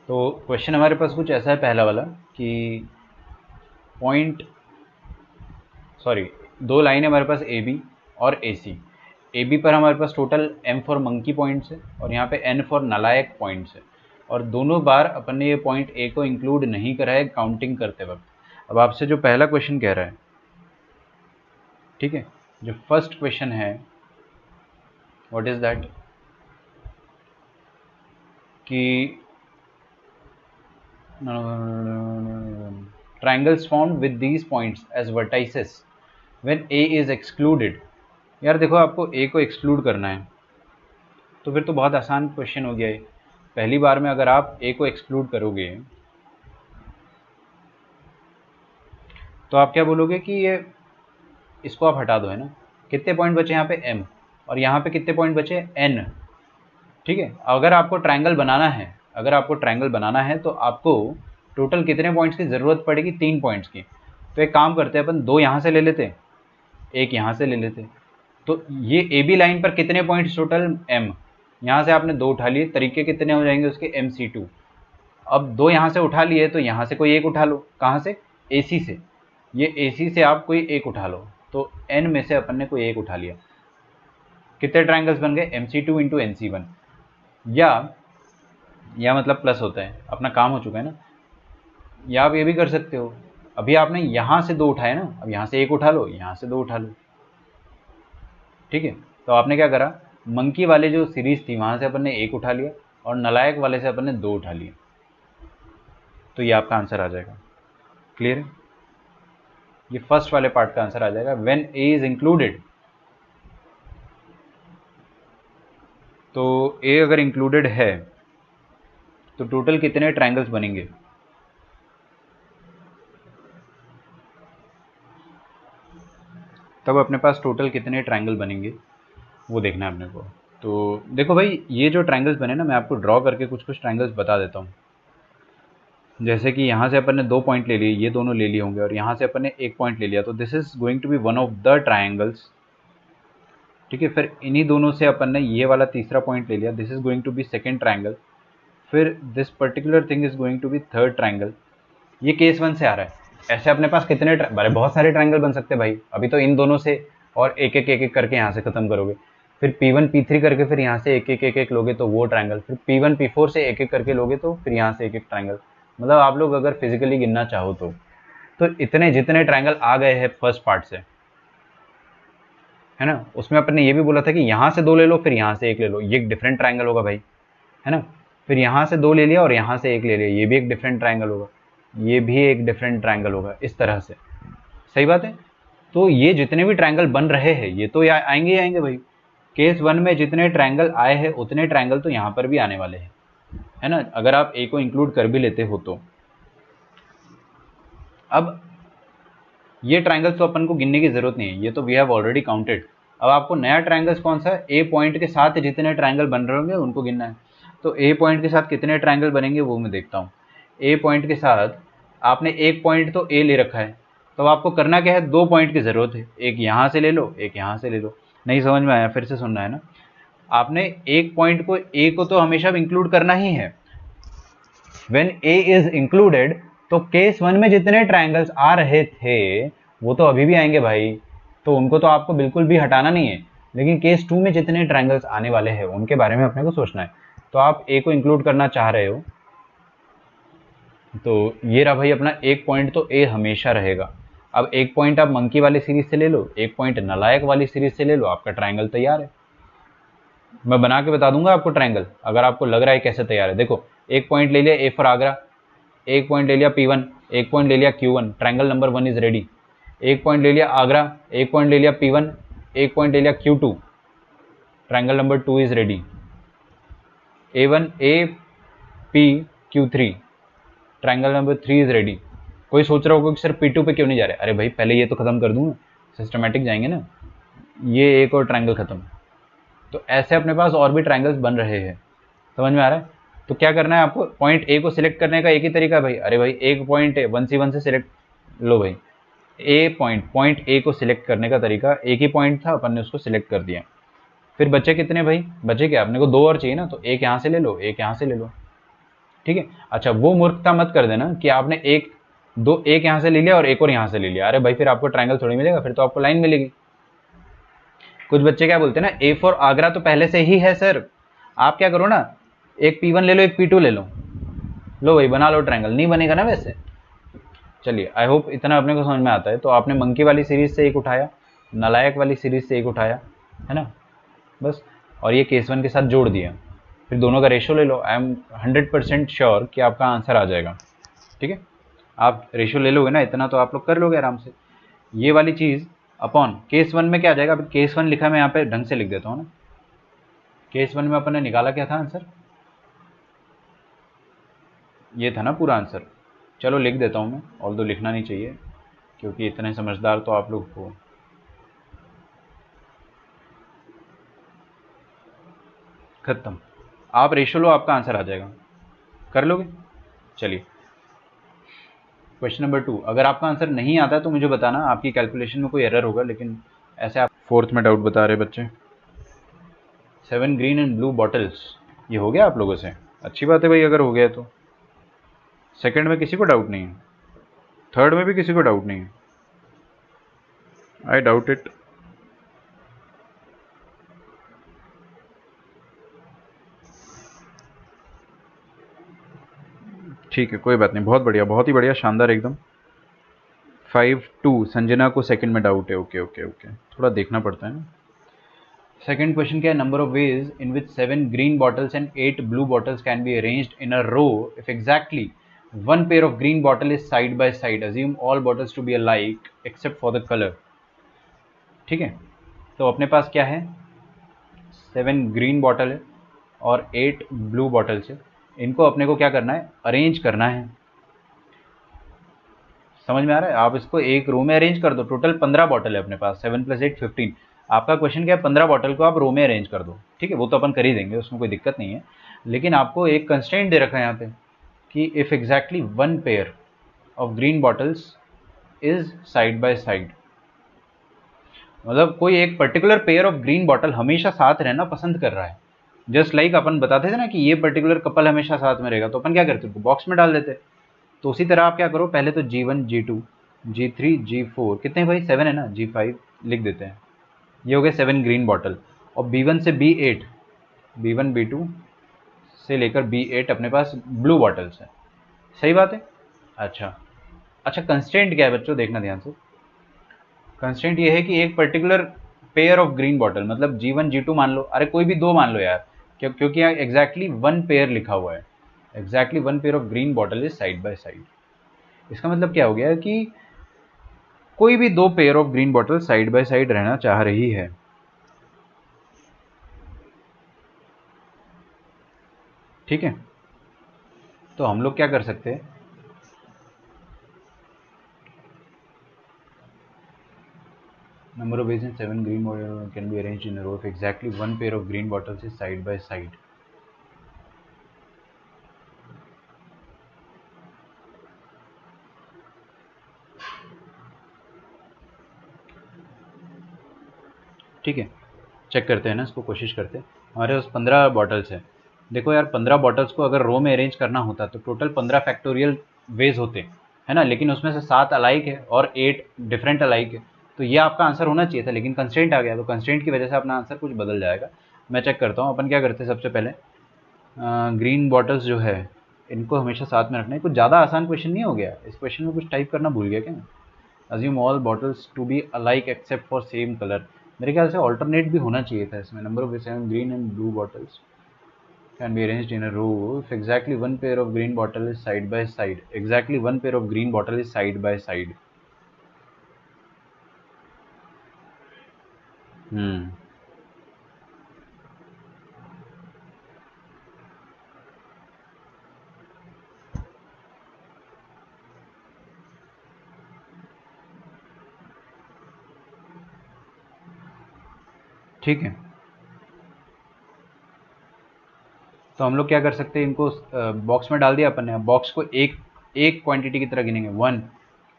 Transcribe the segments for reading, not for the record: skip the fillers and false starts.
तो क्वेश्चन हमारे पास कुछ ऐसा है पहला वाला कि दो लाइन है हमारे पास ए बी और ए सी। ए बी पर हमारे पास total m for monkey points है और यहाँ पे n फॉर नालायक पॉइंट्स है, और दोनों बार अपन ने ये पॉइंट ए को इंक्लूड नहीं करा है काउंटिंग करते वक्त। अब आपसे जो पहला क्वेश्चन कह रहा है, ठीक है, जो फर्स्ट क्वेश्चन है व्हाट इज दैट, कि triangles formed with these points as vertices when a is excluded। यार देखो, आपको a को एक्सक्लूड करना है तो फिर तो बहुत आसान क्वेश्चन हो गया है। पहली बार में अगर आप a को एक्सक्लूड करोगे तो आप क्या बोलोगे कि ये इसको आप हटा दो, है ना। कितने पॉइंट बचे यहाँ पे m, और यहाँ पे कितने पॉइंट बचे n, ठीक है। अगर आपको ट्रायंगल बनाना है तो आपको टोटल कितने पॉइंट्स की ज़रूरत पड़ेगी? 3 पॉइंट्स की। तो एक काम करते हैं अपन, 2 यहाँ से ले लेते, एक यहाँ से ले लेते। तो ये ए बी लाइन पर कितने पॉइंट्स टोटल? m। यहाँ से आपने 2 उठा लिए, तरीके कितने हो जाएंगे उसके? MC2। अब 2 यहाँ से उठा लिए तो यहाँ से कोई एक उठा लो। कहाँ से? AC से। ये AC से आप कोई एक उठा लो, तो n में से अपन ने कोई एक उठा लिया। कितने ट्रायंगल्स बन गए? MC2 into NC1। या मतलब प्लस होता है, अपना काम हो चुका है ना। या आप ये भी कर सकते हो, अभी आपने यहाँ से 2 उठाए ना, अब यहाँ से एक उठा लो, यहाँ से 2 उठा लो, ठीक है। तो आपने क्या करा, मंकी वाले जो सीरीज थी वहाँ से अपन ने एक उठा लिया और नलायक वाले से अपन ने 2 उठा लिए। तो ये आपका आंसर आ जाएगा। क्लियर है? ये फर्स्ट वाले पार्ट का आंसर आ जाएगा, व्हेन ए इज इंक्लूडेड। तो ए अगर इंक्लूडेड है तो टोटल कितने ट्रायंगल्स बनेंगे? तब अपने पास टोटल कितने ट्रायंगल बनेंगे वो देखना है अपने को। तो देखो भाई, ये जो ट्रायंगल्स बने ना, मैं आपको ड्रॉ करके कुछ कुछ ट्रायंगल्स बता देता हूँ। जैसे कि यहाँ से अपन ने 2 पॉइंट ले लिए, ये दोनों ले लिए होंगे, और यहाँ से अपन ने 1 पॉइंट ले लिया, तो this is going to be one of the triangles, ठीक है। फिर इन्हीं दोनों से अपन ने ये वाला तीसरा पॉइंट ले लिया, this is going to be second triangle. फिर this particular thing is going to be third triangle. ये केस 1 से आ रहा है। ऐसे अपने पास कितने बहुत सारे ट्रायंगल बन सकते हैं भाई। अभी तो इन दोनों से और एक एक करके यहाँ से खत्म करोगे, फिर P1 P3 करके फिर यहाँ से एक एक लोगे तो वो ट्रायंगल, फिर P1 P4 से एक करके लोगे तो फिर यहाँ से एक ट्रायंगल। मतलब आप लोग अगर फिजिकली गिनना चाहो तो इतने जितने ट्रायंगल आ गए हैं फर्स्ट पार्ट से, है ना। उसमें अपन ने ये भी बोला था कि यहाँ से 2 ले लो, फिर यहाँ से 1 ले लो, ये एक डिफरेंट ट्रायंगल होगा भाई, है ना। फिर यहाँ से 2 ले लिया और यहाँ से 1 ले लिया, ये भी एक डिफरेंट ट्रायंगल होगा, ये भी एक डिफरेंट ट्रायंगल होगा, इस तरह से। सही बात है। तो ये जितने भी ट्रायंगल बन रहे हैं ये तो आएंगे ही आएंगे भाई। केस 1 में जितने ट्रायंगल आए हैं उतने ट्रायंगल तो यहाँ पर भी आने वाले हैं, है ना, अगर आप ए को इंक्लूड कर भी लेते हो तो। अब ये ट्रायंगल्स तो अपन को गिनने की जरूरत नहीं है, ये तो वी हैव ऑलरेडी काउंटेड। अब आपको नया ट्रायंगल्स कौन सा है? ए पॉइंट के साथ जितने ट्रायंगल बन रहे होंगे उनको गिनना है। तो ए पॉइंट के साथ कितने ट्रायंगल बनेंगे वो मैं देखता हूँ। ए पॉइंट के साथ आपने एक पॉइंट तो ए ले रखा है, तो आपको करना क्या है? 2 पॉइंट की ज़रूरत है, एक यहाँ से ले लो, एक यहाँ से ले लो। नहीं समझ में आया? फिर से सुनना है ना। आपने एक पॉइंट को, ए को तो हमेशा इंक्लूड करना ही है। व्हेन ए इज इंक्लूडेड, तो केस 1 में जितने ट्रायंगल्स आ रहे थे वो तो अभी भी आएंगे भाई, तो उनको तो आपको बिल्कुल भी हटाना नहीं है। लेकिन केस 2 में जितने ट्रायंगल्स आने वाले हैं उनके बारे में अपने को सोचना है। तो आप ए को इंक्लूड करना चाह रहे हो, तो ये रहा भाई अपना एक पॉइंट, तो ए हमेशा रहेगा। अब एक पॉइंट आप मंकी वाली सीरीज से ले लो, एक पॉइंट नालायक वाली सीरीज से ले लो, आपका ट्रायंगल तैयार है। मैं बना के बता दूंगा आपको ट्रायंगल, अगर आपको लग रहा है कैसे तैयार है। देखो, एक पॉइंट ले लिया ए फॉर आगरा, एक पॉइंट ले लिया P1, एक पॉइंट ले लिया Q1, triangle number 1 is ready. एक पॉइंट ले लिया आगरा, एक पॉइंट ले लिया P1, एक पॉइंट ले लिया Q2, triangle number 2 is ready. A1 A P Q3, triangle number 3 is ready. कोई सोच रहा होगा कि सर P2 पे क्यों नहीं जा रहे? अरे भाई पहले ये तो खत्म कर दूँ, सिस्टमेटिक जाएंगे ना, ये एक और ट्रायंगल खत्म। तो ऐसे अपने पास और भी ट्रायंगल्स बन रहे हैं। समझ में आ रहा है? तो क्या करना है आपको? पॉइंट ए को सिलेक्ट करने का एक ही तरीका है भाई। अरे भाई एक पॉइंट है, 1C1 से सिलेक्ट लो भाई। पॉइंट ए को सिलेक्ट करने का तरीका, एक ही पॉइंट था, अपन ने उसको सिलेक्ट कर दिया। फिर बचे कितने भाई? बचे क्या? अपने को 2 और चाहिए ना, तो एक यहाँ से ले लो, एक यहाँ से ले लो। ठीक है। अच्छा, वो मूर्खता मत कर देना कि आपने एक यहाँ से ले लिया और एक और यहाँ से ले लिया। अरे भाई, फिर आपको ट्रायंगल थोड़ी मिलेगा, फिर तो आपको लाइन मिलेगी। कुछ बच्चे क्या बोलते हैं ना, ए फॉर आगरा तो पहले से ही है सर। आप क्या करो ना, एक P1 ले लो, एक P2 ले लो भाई, बना लो ट्रायंगल। नहीं बनेगा ना वैसे। चलिए, आई होप इतना अपने को समझ में आता है। तो आपने मंकी वाली सीरीज से एक उठाया, नालायक वाली सीरीज से एक उठाया, है ना, बस, और ये केस 1 के साथ जोड़ दिया। फिर दोनों का रेशो ले लो। आई एम 100% श्योर कि आपका आंसर आ जाएगा। ठीक है, आप रेशो ले लोगे ना, इतना तो आप लोग कर लोगे आराम से। ये वाली चीज़ अपॉन केस 1 में क्या आ जाएगा। अभी केस 1 लिखा, मैं यहाँ पे ढंग से लिख देता हूँ ना। केस 1 में अपन ने निकाला क्या था आंसर, ये था ना पूरा आंसर। चलो लिख देता हूँ मैं, ऑल्दो लिखना नहीं चाहिए क्योंकि इतने समझदार तो आप लोग हो। खत्म, आप रेशो लो, आपका आंसर आ जाएगा। कर लोगे? चलिए, क्वेश्चन नंबर 2। अगर आपका आंसर नहीं आता तो मुझे बताना, आपकी कैलकुलेशन में कोई एरर होगा, लेकिन ऐसे आप 4th में डाउट बता रहे बच्चे। 7 ग्रीन एंड ब्लू बॉटल्स, ये हो गया आप लोगों से? अच्छी बात है भाई, अगर हो गया तो। सेकंड में किसी को डाउट नहीं है? थर्ड में भी किसी को डाउट नहीं है? I doubt it. ठीक है, कोई बात नहीं, बहुत बढ़िया, बहुत ही बढ़िया, शानदार एकदम। 5-2 संजना को सेकंड में डाउट है। ओके ओके ओके, थोड़ा देखना पड़ता है ना। सेकंड क्वेश्चन क्या है, number of ways in which 7 green bottles and 8 blue bottles can be arranged in a row if exactly one pair of green bottle is side by side. Assume all bottles to be alike except for the color. ठीक है, तो अपने पास क्या है, 7 green bottle है और 8 blue bottles है। इनको अपने को क्या करना है, अरेंज करना है। समझ में आ रहा है? आप इसको एक रो में अरेंज कर दो। टोटल 15 बॉटल है अपने पास, 7 + 8 15। आपका क्वेश्चन क्या है, 15 बॉटल को आप रो में अरेंज कर दो। ठीक है, वो तो अपन कर ही देंगे, उसमें कोई दिक्कत नहीं है। लेकिन आपको एक कंस्ट्रेंट दे रखा है यहाँ पे कि if exactly one pair of green bottles is side by side, मतलब कोई एक particular pair of green bottle हमेशा साथ रहना पसंद कर रहा है। जस्ट लाइक अपन बताते थे ना कि ये पर्टिकुलर कपल हमेशा साथ में रहेगा, तो अपन क्या करते थे, बॉक्स में डाल देते। तो उसी तरह आप क्या करो, पहले तो G1 G2 G3 G4 कितने भाई, 7 है ना, G5 लिख देते हैं। ये हो गए 7 ग्रीन बॉटल। और B1 से B8, B1 B2 से लेकर B8 अपने पास ब्लू बॉटल्स है। सही बात है? अच्छा अच्छा, कंस्टेंट क्या है बच्चों, देखना ध्यान से। कंस्टेंट ये है कि एक particular pair of green bottle, मतलब G1 G2 मान लो, अरे कोई भी दो मान लो यार, क्योंकि यहाँ एग्जैक्टली वन पेयर लिखा हुआ है। Exactly one pair of green bottle is side by side. इसका मतलब क्या हो गया कि कोई भी दो pair of green bottle side by side रहना चाह रही है। ठीक है, तो हम लोग क्या कर सकते हैं, number of ways in 7 green bottle can be arranged in a row if exactly one pair of green bottles is side by side. ठीक है, चेक करते हैं ना इसको, कोशिश करते हैं। हमारे पास 15 बॉटल्स है। देखो यार, 15 बॉटल्स को अगर रो में अरेंज करना होता तो टोटल 15 फैक्टोरियल वेज होते, है ना, लेकिन उसमें से 7 अलाइक है और 8 डिफरेंट अलाइक है। तो ये आपका आंसर होना चाहिए था, लेकिन कंस्ट्रेंट आ गया, तो कंस्ट्रेंट की वजह से अपना आंसर कुछ बदल जाएगा। मैं चेक करता हूँ, अपन क्या करते हैं सबसे पहले, ग्रीन बॉटल्स जो है इनको हमेशा साथ में रखना है। कुछ ज़्यादा आसान क्वेश्चन नहीं हो गया, इस क्वेश्चन में कुछ टाइप करना भूल गया क्या? Assume all bottles to be alike except for same colour. मेरे ख्याल से ऑल्टरनेट भी होना चाहिए था इसमें। Number of 7 green and blue bottles can be arranged in a row if exactly one pair of green bottle is side by side. Exactly one pair of green bottle is side by side. हम्म, ठीक है, तो हम लोग क्या कर सकते हैं, इनको बॉक्स में डाल दिया अपन ने। बॉक्स को एक एक क्वांटिटी की तरह गिनेंगे, 1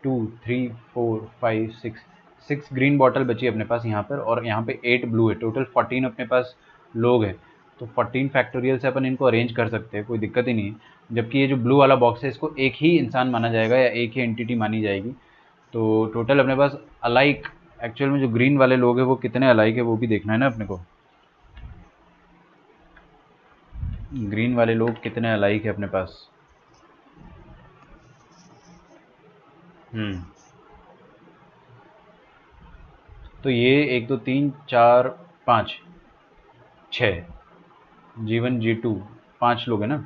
2 3 4 5 6, 6 ग्रीन बॉटल बची अपने पास यहाँ पर, और यहाँ पे 8 ब्लू है। टोटल 14 अपने पास लोग हैं। तो 14 फैक्टोरियल से अपन इनको अरेंज कर सकते हैं, कोई दिक्कत ही नहीं है। जबकि ये जो ब्लू वाला बॉक्स है इसको एक ही इंसान माना जाएगा या एक ही एंटिटी मानी जाएगी। तो टोटल अपने पास अलाइक, एक्चुअल में जो ग्रीन वाले लोग हैं वो कितने अलाइक है वो भी देखना है ना अपने को। ग्रीन वाले लोग कितने अलाइक है अपने पास। तो ये 1 2 3 4 5 6, G1 G2 5 लोग हैं ना।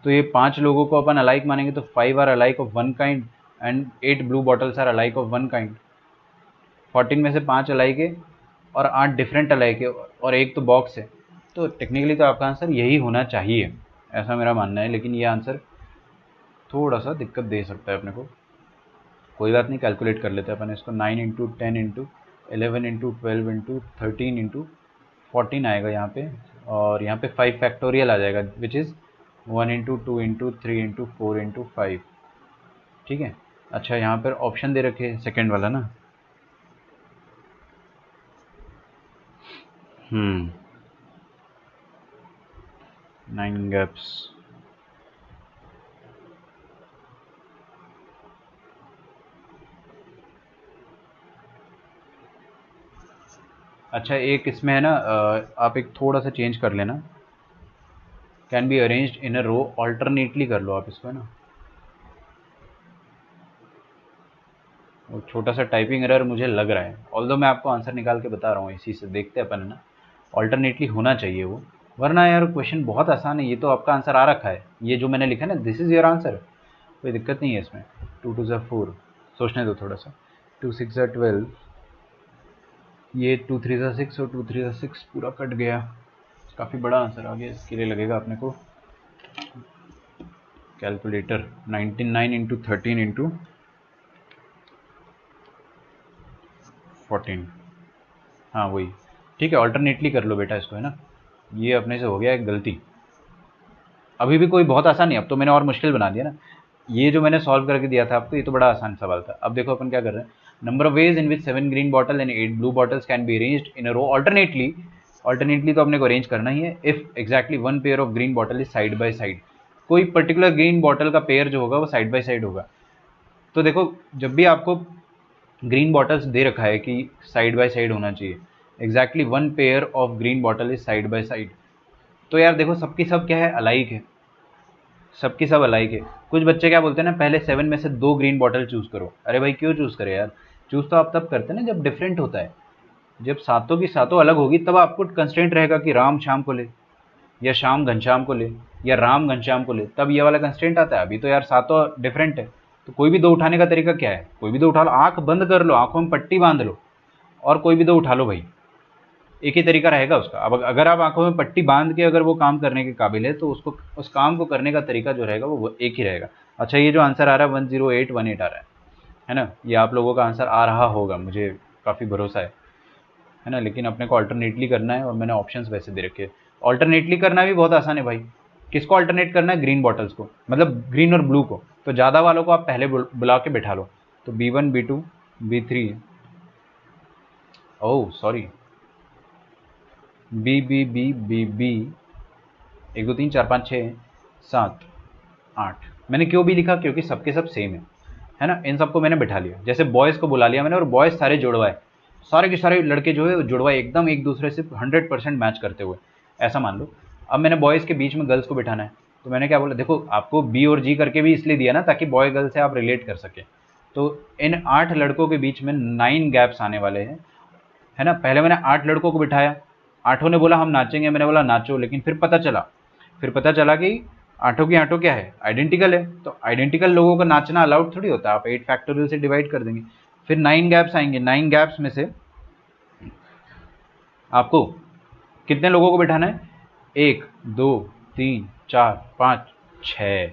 तो ये 5 लोगों को अपन अलाइक मानेंगे तो 5 are alike of one kind and 8 blue bottles are alike of one kind. 14 में से 5 अलाइक है और 8 डिफरेंट अलाइक है और एक तो बॉक्स है। तो टेक्निकली तो आपका आंसर यही होना चाहिए, ऐसा मेरा मानना है। लेकिन ये आंसर थोड़ा सा दिक्कत दे सकता है अपने को। कोई बात नहीं, कैलकुलेट कर लेते हैं अपन इसको। 9 into 10 into 11 into 12 into 13 into 14 आएगा यहाँ पे, और यहाँ पे 5 फैक्टोरियल आ जाएगा which is 1 into 2 into 3 into 4 into 5। ठीक है। अच्छा, यहाँ पर ऑप्शन दे रखे सेकेंड वाला ना। 9 गैप्स। अच्छा, एक इसमें है ना, आप एक थोड़ा सा चेंज कर लेना। Can be arranged in a row alternately कर लो आप इसको, है ना। वो छोटा सा टाइपिंग एरर मुझे लग रहा है, ऑल्दो मैं आपको आंसर निकाल के बता रहा हूँ इसी से। देखते हैं अपन, है ना। ऑल्टरनेटली होना चाहिए वो, वरना यार क्वेश्चन बहुत आसान है। ये तो आपका आंसर आ रखा है, ये जो मैंने लिखा है ना, दिस इज़ योर आंसर, कोई दिक्कत नहीं है इसमें। 2 2 ज़ा 4, सोचने दो थोड़ा सा। 2 6 ज़ा 12, ये 2 3 ज़ा 6 और 2 3 ज़ा 6 पूरा कट गया। काफ़ी बड़ा आंसर आ गया, इसके लिए लगेगा अपने को कैलकुलेटर। 99 इंटू 13 इंटू 14, हाँ वही। ठीक है, ऑल्टरनेटली कर लो बेटा इसको, है ना। ये अपने से हो गया एक गलती। अभी भी कोई बहुत आसान नहीं, अब तो मैंने और मुश्किल बना दिया ना। ये जो मैंने सॉल्व करके दिया था आपको, ये तो बड़ा आसान सवाल था। अब देखो अपन क्या कर रहे हैं। Number of ways in which 7 green bottle and 8 blue bottles can be arranged in a row alternately. Alternately तो अपने को अरेंज करना ही है if exactly one pair of green bottle is side by side. कोई पर्टिकुलर ग्रीन बॉटल का pair जो होगा वो साइड बाय साइड होगा। तो देखो, जब भी आपको ग्रीन बॉटल्स दे रखा है कि साइड बाय साइड होना चाहिए, exactly one pair of green bottle is side by side, तो यार देखो सबकी सब क्या है, अलाइक है। सबकी सब अलाइक है। कुछ बच्चे क्या बोलते हैं ना, पहले 7 में से 2 ग्रीन बॉटल चूज करो। अरे भाई क्यों चूज करे यार, चूज तो आप तब करते हैं ना जब डिफरेंट होता है। जब सातों की सातों अलग होगी तब आपको कंस्ट्रेंट रहेगा कि राम श्याम को ले, या श्याम घनश्याम को ले, या राम घनश्याम को ले, तब ये वाला कंस्ट्रेंट आता है। अभी तो यार सातों डिफरेंट है, तो कोई भी दो उठाने का तरीका क्या है, कोई भी दो उठा लो, आंख बंद कर लो, आंखों में पट्टी बांध लो और कोई भी दो उठा लो भाई, एक ही तरीका रहेगा उसका। अब अगर आप आंखों में पट्टी बांध के अगर वो काम करने के काबिल है तो उसको, उस काम को करने का तरीका जो रहेगा वो एक ही रहेगा। अच्छा, ये जो आंसर आ रहा है 10818 आ रहा है ना, ये आप लोगों का आंसर आ रहा होगा, मुझे काफ़ी भरोसा है ना। लेकिन अपने को अल्टरनेटली करना है और मैंने ऑप्शंस वैसे दे रखे हैं। अल्टरनेटली करना भी बहुत आसान है भाई। किसको अल्टरनेट करना है, ग्रीन बॉटल्स को, मतलब ग्रीन और ब्लू को। तो ज़्यादा वालों को आप पहले बुला के बैठा लो। तो B1 B2 B3, oh sorry, B 1 2 3 4 5 6 7 8। मैंने क्यों भी लिखा, क्योंकि सबके सब सेम है ना। इन सबको मैंने बिठा लिया, जैसे बॉयज़ को बुला लिया मैंने, और बॉयज़ सारे जुड़वाए, सारे के सारे लड़के जो है जुड़वाए एकदम एक दूसरे से 100% मैच करते हुए, ऐसा मान लो। अब मैंने बॉयज़ के बीच में गर्ल्स को बिठाना है, तो मैंने क्या बोला, देखो आपको बी और जी करके भी इसलिए दिया ना ताकि बॉय गर्ल से आप रिलेट कर सके। तो इन 8 लड़कों के बीच में 9 गैप्स आने वाले हैं, है ना। पहले मैंने 8 लड़कों को बिठाया, आठों ने बोला हम नाचेंगे, मैंने बोला नाचो, लेकिन फिर पता चला कि आठों की आठों क्या है, आइडेंटिकल है। तो आइडेंटिकल लोगों का नाचना अलाउड थोड़ी होता है, आप 8 फैक्टोरियल से डिवाइड कर देंगे। फिर 9 गैप्स आएंगे, 9 गैप्स में से आपको कितने लोगों को बिठाना है, 1 2 3 4 5 6।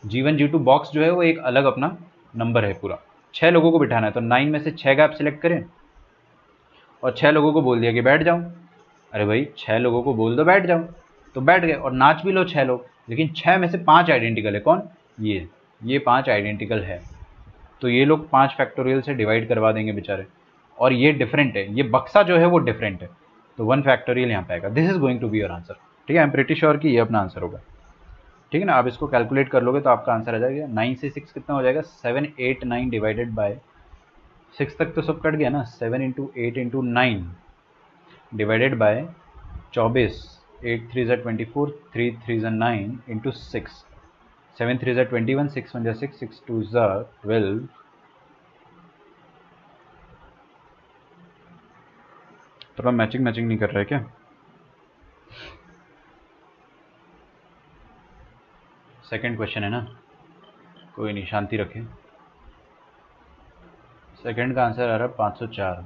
G1 G2 बॉक्स जो है वो एक अलग अपना नंबर है पूरा, 6 लोगों को बिठाना है। तो 9 में से 6 गैप सिलेक्ट करें और 6 लोगों को बोल दिया कि बैठ जाओ। अरे भाई 6 लोगों को बोल दो बैठ जाओ, तो बैठ गए और नाच भी लो 6 लोग। लेकिन 6 में से 5 आइडेंटिकल है, कौन, ये 5 आइडेंटिकल है। तो ये लोग 5 फैक्टोरियल से डिवाइड करवा देंगे बेचारे। और ये डिफरेंट है, ये बक्सा जो है वो डिफरेंट है, तो 1 फैक्टोरियल यहाँ पे आएगा। This is going to be your answer. ठीक है, आई एम प्रीटी श्योर कि ये अपना आंसर होगा। ठीक है ना, आप इसको कैलकुलेट कर लोगे तो आपका आंसर आ जाएगा 9 से 6 कितना हो जाएगा 7 8 9 डिवाइडेड बाय 6 तक तो सब कट गया ना, 7 इंटू 8 इंटू 9 डिवाइडेड बाय 24, 8 3 ज़ा 24, 3 3 ज़ा 9 इंटू 6, 7 3 ज़ा 21, 6 1 ज़ा 6, 6 2 ज़ा 12। थोड़ा मैचिंग नहीं कर रहा है क्या? सेकंड क्वेश्चन है ना, कोई नहीं, शांति रखें। सेकंड का आंसर आ रहा है 504।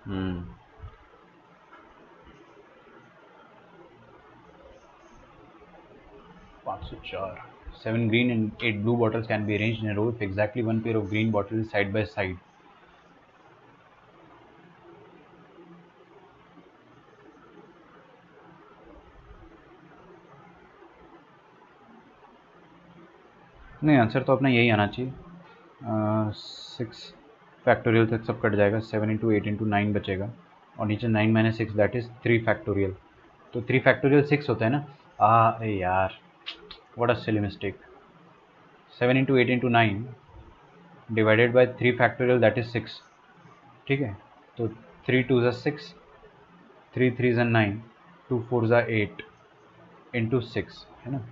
हम्म, 504। 7 green and 8 blue bottles can be arranged in a row if exactly one pair of green bottles is side by side. नहीं, आंसर तो अपना यही आना चाहिए। 6 फैक्टोरियल तक सब कट जाएगा, 7 इंटू 8 इंटू 9 बचेगा, और नीचे 9 माइनस 6 दैट इज़ 3 फैक्टोरियल। तो 3 फैक्टोरियल 6 होता है ना। अरे यार, what a silly mistake. 7 into 8 into 9 divided by 3 factorial that is 6। ठीक है, तो 3 2 ज़ा 6, 3 3 ज़ा 9, 2 4 ज़ा 8 इंटू 6 है ना।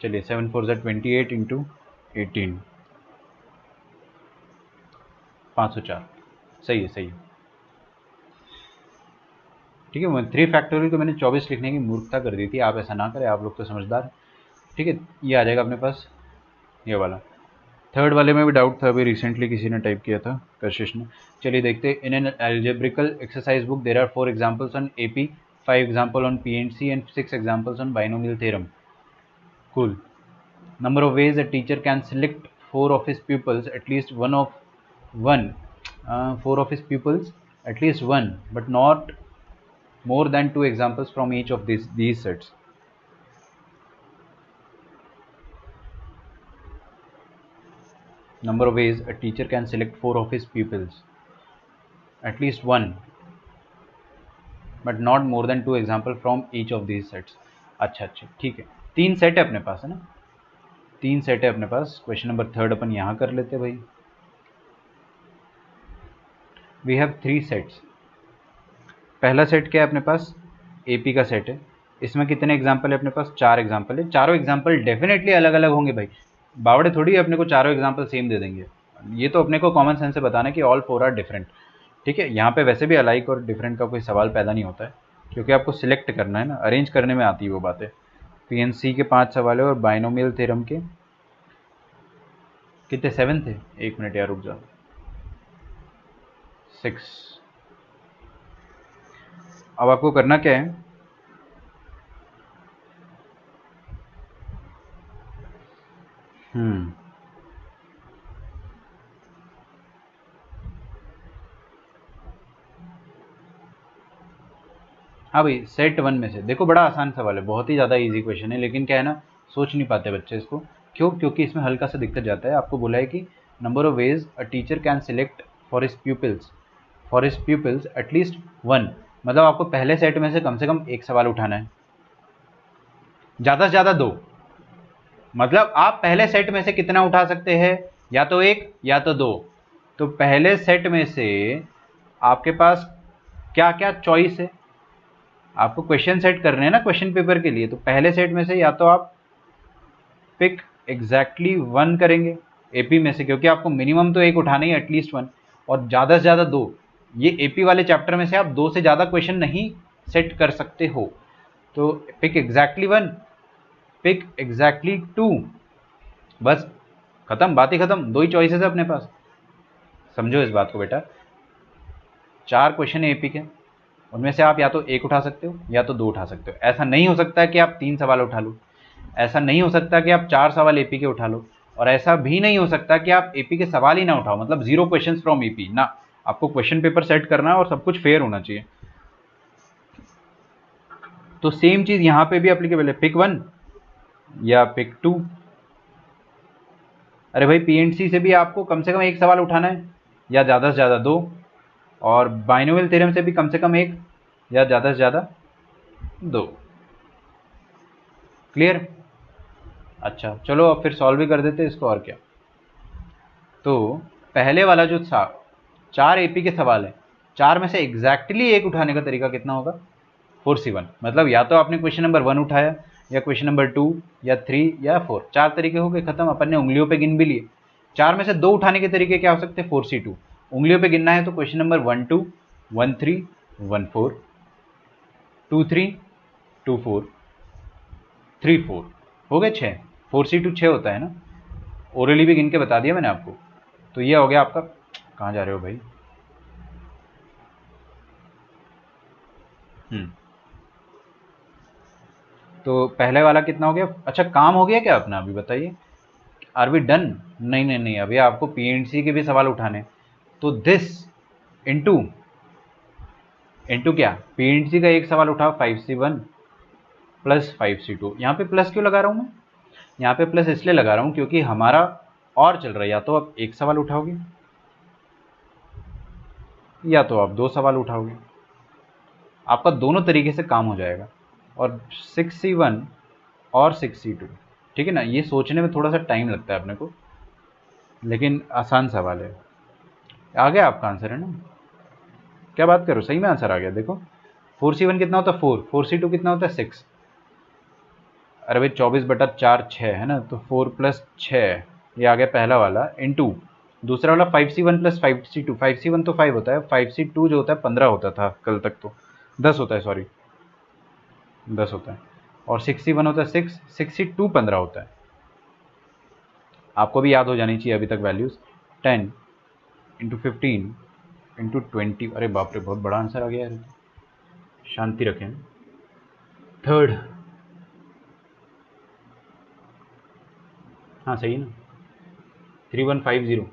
चलिए 7 4 ज़ा 28 इंटू 18, 504। सही है, सही है। ठीक है, 3 फैक्टोरियल को मैंने 24 लिखने की मूर्खता कर दी थी, आप ऐसा ना करें, आप लोग तो समझदार। ठीक है, ये आ जाएगा अपने पास, ये वाला। थर्ड वाले में भी डाउट था, अभी रिसेंटली किसी ने टाइप किया था, कशिश ने। चलिए देखते हैं। In an algebraical exercise book there are 4 examples on AP, 5 example on PNC and 6 examples on binomial theorem. Cool. Number of ways a teacher can select 4 of his pupils, at least one, 4 of his pupils, at least one, but not more than 2 examples from each of these sets. Number of ways a teacher can select 4 of his pupils, at least one, but not more than 2 examples from each of these sets. अच्छा, ठीक है, 3 set है अपने पास, है ना, 3 set है अपने पास। क्वेश्चन नंबर थर्ड अपन यहाँ कर लेते भाई। We have 3 sets. पहला सेट क्या है अपने पास, AP का सेट है। इसमें कितने एग्जाम्पल है अपने पास, 4 एग्जाम्पल है। चारों एग्जाम्पल डेफिनेटली अलग अलग होंगे भाई, बावड़े थोड़ी अपने को चारों एग्जाम्पल सेम दे देंगे। ये तो अपने को कॉमन सेंस से बताना कि ऑल 4 आर डिफरेंट। ठीक है, यहाँ पे वैसे भी अलाइक और डिफरेंट का कोई सवाल पैदा नहीं होता है, क्योंकि आपको सिलेक्ट करना है ना, अरेंज करने में आती है वो बातें। PNC के 5 सवाल है और बाइनोमियल थ्योरम के कितने, 7 थे। एक मिनट यार, रुक जाओ, 6। अब आपको करना क्या है, हाँ भाई, सेट 1 में से देखो, बड़ा आसान सवाल है, बहुत ही ज़्यादा इजी क्वेश्चन है, लेकिन क्या है ना, सोच नहीं पाते बच्चे इसको। क्यों? क्योंकि इसमें हल्का सा दिक्कत जाता है। आपको बोला है कि number of veg a teacher can select for his pupils at least one, मतलब आपको पहले सेट में से कम एक सवाल उठाना है, ज़्यादा से ज़्यादा 2। मतलब आप पहले सेट में से कितना उठा सकते हैं, या तो 1 या तो 2। तो पहले सेट में से आपके पास क्या क्या चॉइस है, आपको क्वेश्चन सेट करने हैं ना क्वेश्चन पेपर के लिए। तो पहले सेट में से या तो आप पिक एग्जैक्टली 1 करेंगे AP में से, क्योंकि आपको मिनिमम तो 1 उठाना ही, एटलीस्ट 1, और ज़्यादा से ज़्यादा 2। ये AP वाले चैप्टर में से आप 2 से ज़्यादा क्वेश्चन नहीं सेट कर सकते हो। तो पिक एग्जैक्टली 1, पिक एग्जैक्टली 2, बस खत्म, बात ही खत्म। 2 ही चॉइसेस है अपने पास, समझो इस बात को बेटा। 4 क्वेश्चन है AP के, उनमें से आप या तो 1 उठा सकते हो या तो 2 उठा सकते हो। ऐसा नहीं हो सकता कि आप 3 सवाल उठा लो, ऐसा नहीं हो सकता कि आप 4 सवाल AP के उठा लो, और ऐसा भी नहीं हो सकता कि आप AP के सवाल ही ना उठाओ, मतलब 0 क्वेश्चन फ्रॉम AP ना। आपको क्वेश्चन पेपर सेट करना है और सब कुछ फेयर होना चाहिए। तो सेम चीज यहां पे भी एप्लीकेबल है, पिक 1 या पिक 2। अरे भाई पीएनसी से भी आपको कम से कम एक सवाल उठाना है या ज़्यादा से ज़्यादा दो, और बाइनोमियल थ्योरम से भी कम से कम एक या ज़्यादा से ज़्यादा दो। क्लियर? अच्छा चलो अब फिर सॉल्व भी कर देते हैं इसको, और क्या। तो पहले वाला जो था 4 एपी के सवाल है, 4 में से एग्जैक्टली एक उठाने का तरीका कितना होगा? 4C1। मतलब या तो आपने क्वेश्चन नंबर 1 उठाया या क्वेश्चन नंबर 2 या 3 या 4, 4 तरीके हो गए खत्म। अपन ने उंगलियों पे गिन भी लिए। 4 में से 2 उठाने के तरीके क्या हो सकते हैं? 4C2। उंगलियों पे गिनना है तो क्वेश्चन नंबर 1 2 1 3 1 4 2 3 2 4 3 4, हो गए 6। 4C2 6 होता है ना, ओरली भी गिन के बता दिया मैंने आपको। तो ये हो गया आपका। कहाँ जा रहे हो भाई? तो पहले वाला कितना हो गया? अच्छा काम हो गया क्या अपना? अभी बताइए, आर वी डन? नहीं नहीं नहीं, अभी आपको पीएनसी के भी सवाल उठाने। तो दिस इंटू इंटू क्या? पीएनसी का एक सवाल उठाओ 5C1 प्लस 5C2। यहाँ पे प्लस क्यों लगा रहा हूँ मैं? यहाँ पे प्लस इसलिए लगा रहा हूँ क्योंकि हमारा और चल रहा है। या तो आप एक सवाल उठाओगे या तो आप 2 सवाल उठाओगे, आपका दोनों तरीके से काम हो जाएगा। और 6C1 और 6C2, ठीक है ना। ये सोचने में थोड़ा सा टाइम लगता है अपने को, लेकिन आसान सवाल है। आ गया आपका आंसर, है ना? क्या बात करो, सही में आंसर आ गया। देखो 4C1 कितना होता है? 4। 4C2 कितना होता है? 6। अरे भाई 24/4 6 है ना, तो 4 प्लस 6, ये आ गया पहला वाला। इंटू दूसरा वाला 5C1 प्लस 5C2। 5C1 तो 5 होता है, 5C2 जो होता है 15 होता था कल तक, तो 10 होता है, सॉरी 10 होता है। और 6C1 होता है 6, 6C2 15 होता है। आपको भी याद हो जानी चाहिए अभी तक वैल्यूज़। 10 into 15 into 20। अरे बाप रे, बहुत बड़ा आंसर आ गया यार। शांति रखें। थर्ड, हाँ सही है ना, 3150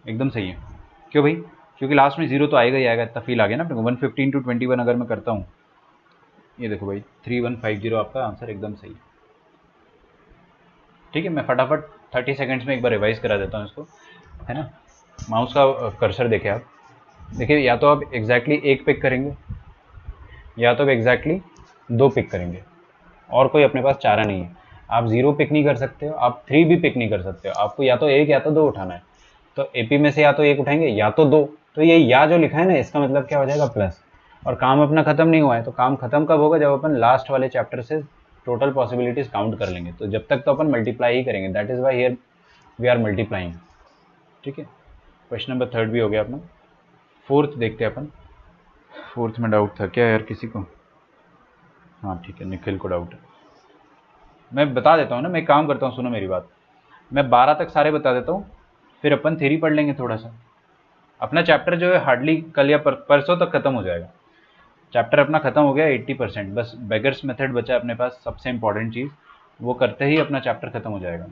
एकदम सही है। क्यों भाई? क्योंकि लास्ट में जीरो तो आएगा ही आएगा, इतना फील आ गया ना अपने को। 115 इंटू 21 अगर मैं करता हूँ, ये देखो भाई 3150 आपका आंसर एकदम सही। ठीक है, मैं फटाफट 30 सेकेंड्स में एक बार रिवाइज करा देता हूँ इसको, है ना। माउस का कर्सर देखे आप, देखिए या तो आप एग्जैक्टली एक पिक करेंगे या तो आप एग्जैक्टली 2 पिक करेंगे, और कोई अपने पास चारा नहीं है। आप 0 पिक नहीं कर सकते हो, आप 3 भी पिक नहीं कर सकते हो। आपको या तो 1 या तो 2 उठाना है। तो एपी में से या तो 1 उठाएंगे या तो 2। तो ये या जो लिखा है ना, इसका मतलब क्या हो जाएगा? प्लस। और काम अपना खत्म नहीं हुआ है। तो काम खत्म कब होगा? जब अपन लास्ट वाले चैप्टर से टोटल पॉसिबिलिटीज काउंट कर लेंगे। तो जब तक तो अपन मल्टीप्लाई ही करेंगे। That is why here we are multiplying. ठीक है, क्वेश्चन नंबर 3 भी हो गया अपना। 4th देखते हैं अपन। 4th में डाउट था क्या यार किसी को? हाँ ठीक है, निखिल को डाउट है। मैं बता देता हूँ ना, मैं एक काम करता हूँ, सुनो मेरी बात। मैं 12 तक सारे बता देता हूँ, फिर अपन थ्योरी पढ़ लेंगे थोड़ा सा। अपना चैप्टर जो है हार्डली कल या परसों तक खत्म हो जाएगा। चैप्टर अपना खत्म हो गया 80%। बस बेगर्स मेथड बचा है अपने पास, सबसे इंपॉर्टेंट चीज़, वो करते ही अपना चैप्टर खत्म हो जाएगा।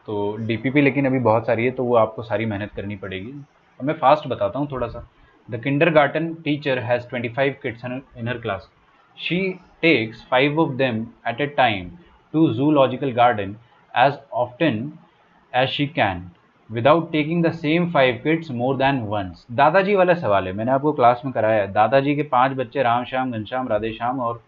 तो डीपीपी लेकिन अभी बहुत सारी है, तो वो आपको सारी मेहनत करनी पड़ेगी। अब मैं फास्ट बताता हूँ थोड़ा सा। The kindergarten teacher has 25 kids in her class. She takes 5 of them at a time to zoological garden as often as she can without taking the same 5 kids more than once. दादाजी वाला सवाल है, मैंने आपको class में कराया है। दादाजी के 5 बच्चे, राम श्याम घनश्याम राधे श्याम और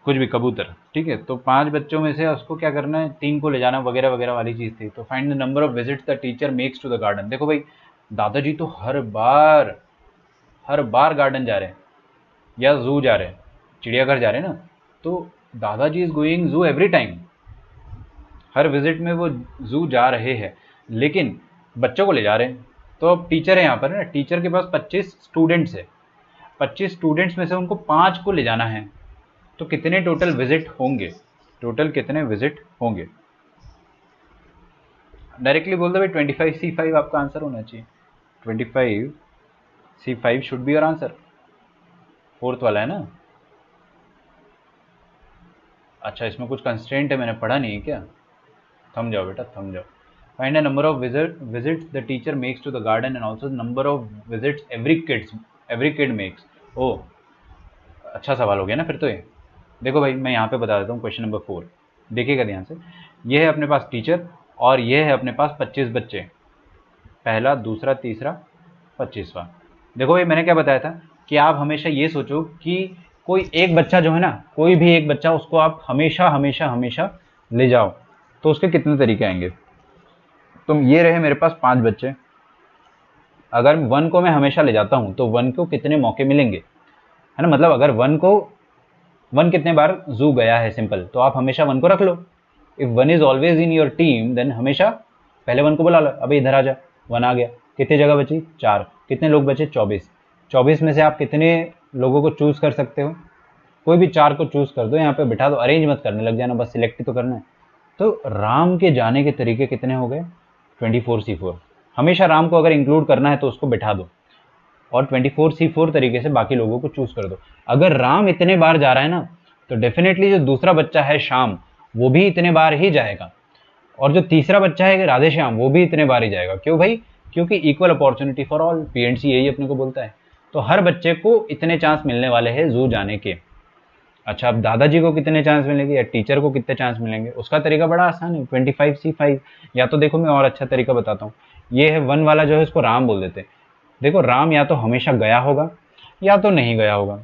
कुछ भी कबूतर, ठीक है। तो 5 बच्चों में से उसको क्या करना है? 3 को ले जाना वगैरह वगैरह वाली चीज़ थी। तो find the number of visits the teacher makes to the garden. देखो भाई, दादाजी तो हर बार गार्डन जा रहे हैं या जू जा रहे हैं, चिड़ियाघर जा रहे हैं ना। तो दादाजी इज गोइंग जू एवरी टाइम, हर विजिट में वो जू जा रहे हैं, लेकिन बच्चों को ले जा रहे हैं। तो अब टीचर है यहाँ पर ना, टीचर के पास 25 स्टूडेंट्स है। 25 स्टूडेंट्स में से उनको 5 को ले जाना है। तो कितने टोटल विजिट होंगे? टोटल कितने विजिट होंगे? डायरेक्टली बोल दो भाई 25C5 आपका आंसर होना चाहिए। 25C5 should be your answer. 4th वाला है ना? अच्छा, इसमें कुछ कंस्ट्रेंट है, मैंने पढ़ा नहीं है क्या? थम जाओ बेटा, थम जाओ। Find the number of visits the teacher makes to the garden and also number of visits every kid makes. ओ, अच्छा सवाल हो गया ना फिर तो ये। देखो भाई मैं यहाँ पे बता देता हूँ क्वेश्चन नंबर 4। देखिएगा ध्यान से, ये है अपने पास टीचर और ये है अपने पास 25 बच्चे, पहला, दूसरा, तीसरा, 25वां। देखो भाई मैंने क्या बताया था कि आप हमेशा ये सोचो कि कोई एक बच्चा जो है ना, कोई भी एक बच्चा, उसको आप हमेशा हमेशा हमेशा ले जाओ, तो उसके कितने तरीके आएंगे। तो ये रहे मेरे पास 5 बच्चे, अगर 1 को मैं हमेशा ले जाता हूँ तो 1 को कितने मौके मिलेंगे, है ना। मतलब अगर 1 कितने बार जू गया है, सिंपल, तो आप हमेशा 1 को रख लो। If 1 is always in your team, then हमेशा पहले 1 को बुला लो, अभी इधर आ जा, 1 आ गया। कितनी जगह बची, 4। कितने लोग बचे, 24। 24 में से आप कितने लोगों को चूज कर सकते हो, कोई भी 4 को चूज कर दो, यहाँ पे बिठा दो, अरेंज मत करने लग जाना, बस सिलेक्ट ही तो करना है। तो राम के जाने के तरीके कितने हो गए, 24C4। हमेशा राम को अगर इंक्लूड करना है तो उसको बिठा दो और 24C4 तरीके से बाकी लोगों को चूज कर दो। अगर राम इतने बार जा रहा है ना, तो डेफिनेटली जो दूसरा बच्चा है श्याम, वो भी इतने बार ही जाएगा, और जो तीसरा बच्चा है राधे श्याम, वो भी इतने बार ही जाएगा। क्यों भाई, क्योंकि equal opportunity for all, PNC यही अपने को बोलता है। तो हर बच्चे को इतने चांस मिलने वाले हैं जू जाने के। अच्छा, अब दादाजी को कितने चांस मिलेंगे या टीचर को कितने चांस मिलेंगे, उसका तरीका बड़ा आसान है, 25C5। या तो देखो मैं और अच्छा तरीका बताता हूँ, ये है 1 वाला जो है इसको राम बोल देते हैं। देखो राम या तो हमेशा गया होगा या तो नहीं गया होगा।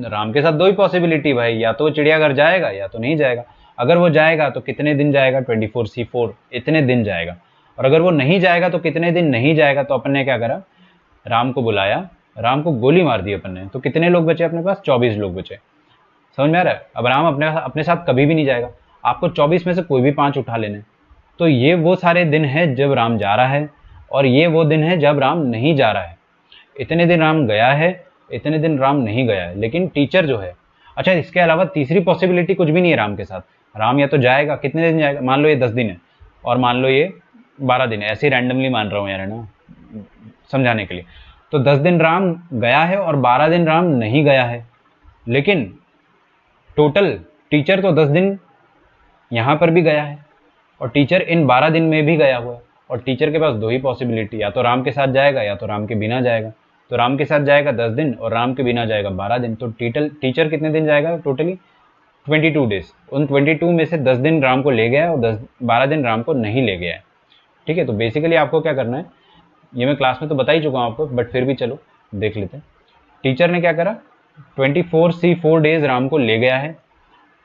राम के साथ 2 ही पॉसिबिलिटी भाई, या तो वो चिड़ियाघर जाएगा या तो नहीं जाएगा। अगर वो जाएगा तो कितने दिन जाएगा, 24C4 इतने दिन जाएगा। और अगर वो नहीं जाएगा तो कितने दिन नहीं जाएगा। तो अपन ने क्या करा, राम को बुलाया, राम को गोली मार दी अपन ने, तो कितने लोग बचे अपने पास, 24 लोग बचे। समझ में आ रहा है। अब राम अपने साथ कभी भी नहीं जाएगा, आपको 24 में से कोई भी 5 उठा लेने। तो ये वो सारे दिन है जब राम जा रहा है, और ये वो दिन है जब राम नहीं जा रहा है। इतने दिन राम गया है, इतने दिन राम नहीं गया है। लेकिन टीचर जो है, अच्छा इसके अलावा तीसरी पॉसिबिलिटी कुछ भी नहीं है राम के साथ। राम या तो जाएगा, कितने दिन जाएगा, मान लो ये 10 दिन है और मान लो ये 12 दिन है, ऐसे ही रैंडमली मान रहा हूँ यार, है ना, समझाने के लिए। तो 10 दिन राम गया है और 12 दिन राम नहीं गया है। लेकिन टोटल टीचर तो 10 दिन यहाँ पर भी गया है और टीचर इन 12 दिन में भी गया हुआ है। और टीचर के पास 2 ही पॉसिबिलिटी, या तो राम के साथ जाएगा या तो राम के बिना जाएगा। तो राम के साथ जाएगा 10 दिन और राम के बिना जाएगा 12 दिन। तो टीचर कितने दिन जाएगा, टोटली 22 डेज। उन 22 में से 10 दिन राम को ले गया है और 12 दिन राम को नहीं ले गया है। ठीक है, तो बेसिकली आपको क्या करना है, ये मैं क्लास में तो बता ही चुका हूँ आपको, बट फिर भी चलो देख लेते हैं। टीचर ने क्या करा, 24C4 डेज राम को ले गया है।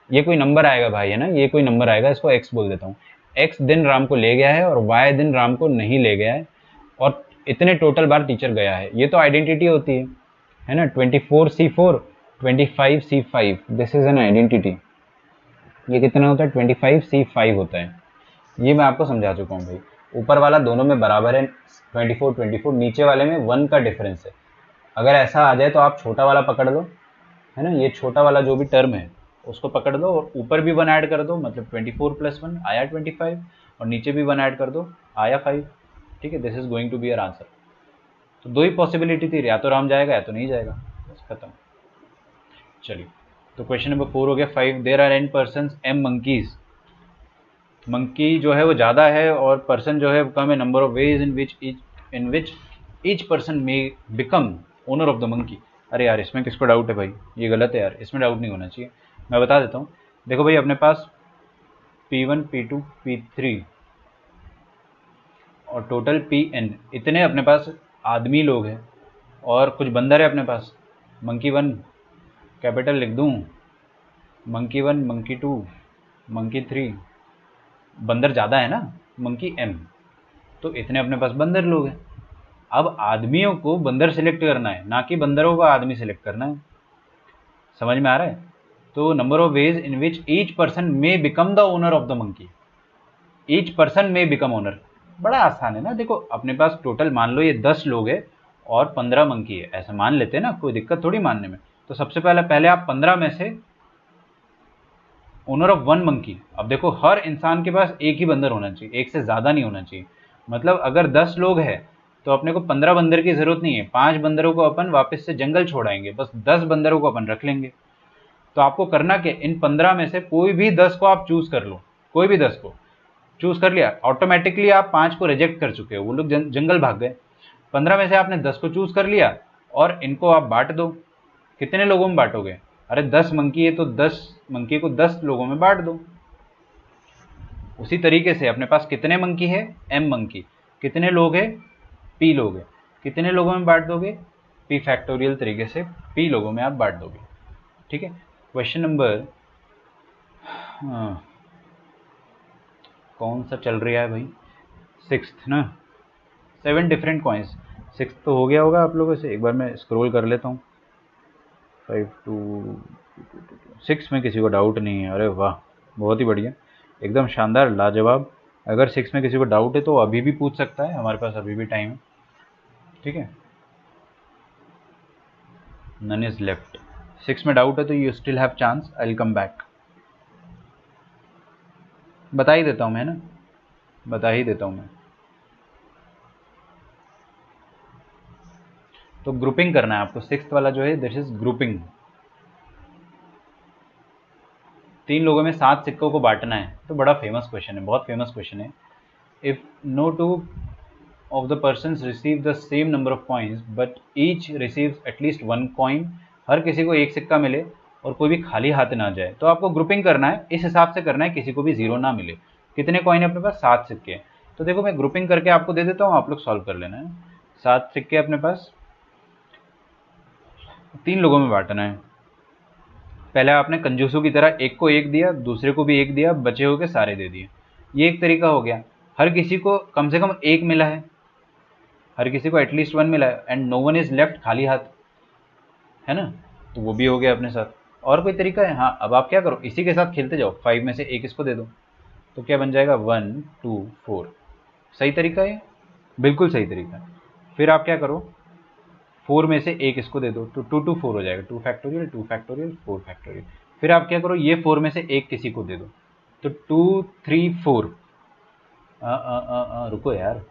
ये कोई नंबर आएगा भाई, है ना, ये कोई नंबर आएगा, इसको एक्स बोल देता हूँ। एक्स दिन राम को ले गया है और वाई दिन राम को नहीं ले गया है, और इतने टोटल बार टीचर गया है। ये तो आइडेंटिटी होती है ना, 24C4 25C5, this is an identity. ये कितना होता है, 25C5 होता है। ये मैं आपको समझा चुका हूँ भाई। ऊपर वाला दोनों में बराबर है 24, नीचे वाले में 1 का डिफरेंस है। अगर ऐसा आ जाए तो आप छोटा वाला पकड़ लो, है ना, ये छोटा वाला जो भी टर्म है उसको पकड़ दो और ऊपर भी 1 ऐड कर दो, मतलब 24 + 1 आया 25, और नीचे भी 1 ऐड कर दो, आया 5। ठीक है, this is going to be your answer. तो 2 ही पॉसिबिलिटी थी, या तो राम जाएगा या तो नहीं जाएगा, बस खत्म। चलिए, तो क्वेश्चन नंबर 4 हो गया। 5, there are n persons m monkeys. Monkey जो है वो ज़्यादा है और पर्सन जो है वो कम है। Number of ways in which each person may become owner of the monkey. अरे यार, इसमें किसको डाउट है भाई, ये गलत है यार, इसमें डाउट नहीं होना चाहिए। मैं बता देता हूँ। देखो भाई, अपने पास P1 P2 P3 और टोटल Pn, इतने अपने पास आदमी लोग हैं और कुछ बंदर है अपने पास। मंकी 1 कैपिटल लिख दूँ, मंकी 1, मंकी 2, मंकी 3, बंदर ज़्यादा है ना, मंकी m, तो इतने अपने पास बंदर लोग हैं। अब आदमियों को बंदर सिलेक्ट करना है, ना कि बंदरों को आदमी सिलेक्ट करना है। समझ में आ रहा है। तो number of ways in which each person may become the owner of the monkey, each person may become owner, बड़ा आसान है ना। देखो अपने पास टोटल मान लो ये 10 लोग है और 15 मंकी है, ऐसा मान लेते हैं ना, कोई दिक्कत थोड़ी मानने में। तो सबसे पहले आप 15 में से ओनर ऑफ 1 मंकी। अब देखो, हर इंसान के पास एक ही बंदर होना चाहिए, एक से ज़्यादा नहीं होना चाहिए। मतलब अगर 10 लोग हैं तो अपने को 15 बंदर की ज़रूरत नहीं है, 5 बंदरों को अपन वापस से जंगल छोड़ाएंगे, बस 10 बंदरों को अपन रख लेंगे। तो आपको करना क्या, इन 15 में से कोई भी 10 को आप चूज़ कर लो, कोई भी 10 को चूज़ कर लिया, ऑटोमेटिकली आप 5 को रिजेक्ट कर चुके हो, वो लोग जंगल भाग गए। 15 में से आपने 10 को चूज़ कर लिया और इनको आप बांट दो। कितने लोगों में बांटोगे, अरे 10 मंकी है तो 10 मंकी को 10 लोगों में बांट दो। उसी तरीके से अपने पास कितने मंकी है, m मंकी, कितने लोग हैं, p लोग हैं, कितने लोगों में बांट दोगे, p फैक्टोरियल तरीके से p लोगों में आप बांट दोगे। ठीक है। क्वेश्चन नंबर कौन सा चल रहा है भाई, 6th ना, 7 डिफरेंट कॉइन्स। 6th तो हो गया होगा आप लोगों से, एक बार मैं स्क्रॉल कर लेता हूँ। 5 2 6 में किसी को डाउट नहीं है, अरे वाह बहुत ही बढ़िया, एकदम शानदार लाजवाब। अगर 6 में किसी को डाउट है तो अभी भी पूछ सकता है, हमारे पास अभी भी टाइम है। ठीक है, नन इज लेफ्ट। 6 में डाउट है तो you still have chance, I will come back. बता ही देता हूँ मैं ना, बता ही देता हूँ मैं। तो ग्रुपिंग करना है आपको, 6th वाला जो है दिस इज ग्रुपिंग। 3 लोगों में 7 सिक्कों को बांटना है, तो बड़ा फेमस क्वेश्चन है, बहुत फेमस क्वेश्चन है। If no two of the persons receive the same number of coins but each receives at least one coin, हर किसी को एक सिक्का मिले और कोई भी खाली हाथ ना जाए, तो आपको ग्रुपिंग करना है, इस हिसाब से करना है किसी को भी जीरो ना मिले। कितने कॉइन है अपने पास, 7 सिक्के हैं। तो देखो मैं ग्रुपिंग करके आपको दे देता हूँ, आप लोग सॉल्व कर लेना है। 7 सिक्के अपने पास, 3 लोगों में बांटना है। पहले आपने कंजूसों की तरह एक को एक दिया, दूसरे को भी एक दिया, बचे हुए सारे दे दिए, ये एक तरीका हो गया। हर किसी को कम से कम एक मिला है, हर किसी को एटलीस्ट 1 मिला है, and no one is left खाली हाथ, है ना, तो वो भी हो गया अपने साथ। और कोई तरीका है, हाँ अब आप क्या करो, इसी के साथ खेलते जाओ, 5 में से एक इसको दे दो, तो क्या बन जाएगा 1 2 4। सही तरीका है, बिल्कुल सही तरीका है। फिर आप क्या करो, 4 में से एक इसको दे दो, तो 2 2 4 हो जाएगा, 2 फैक्टोरियल 2 फैक्टोरियल 4 फैक्टोरियल। फिर आप क्या करो, ये 4 में से एक किसी को दे दो, तो 2 3 4। रुको यार,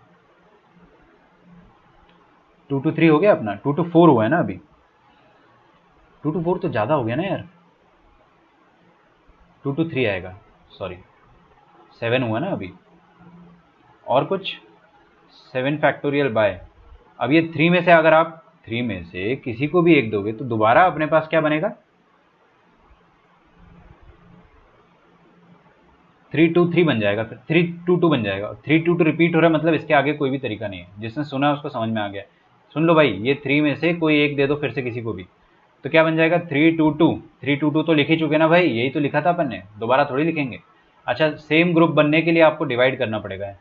2 2 3 हो गया अपना, 2 2 4 हुआ है ना अभी, 2 2 4 तो ज़्यादा हो गया ना यार, 2 2 3 आएगा, सॉरी 7 हुआ ना अभी, और कुछ 7 फैक्टोरियल बाय। अब ये 3 में से अगर आप 3 में से किसी को भी एक दोगे तो दोबारा अपने पास क्या बनेगा, 3 2 3 बन जाएगा, फिर 3 2 2 बन जाएगा। 3 2 2 रिपीट हो रहा है, मतलब इसके आगे कोई भी तरीका नहीं है, जिसने सुना उसको समझ में आ गया। सुन लो भाई, ये 3 में से कोई एक दे दो फिर से किसी को भी, तो क्या बन जाएगा 3 2 2। 3 2 2 तो लिख ही चुके ना भाई, यही तो लिखा था अपन ने, दोबारा थोड़ी लिखेंगे। अच्छा, सेम ग्रुप बनने के लिए आपको डिवाइड करना पड़ेगा,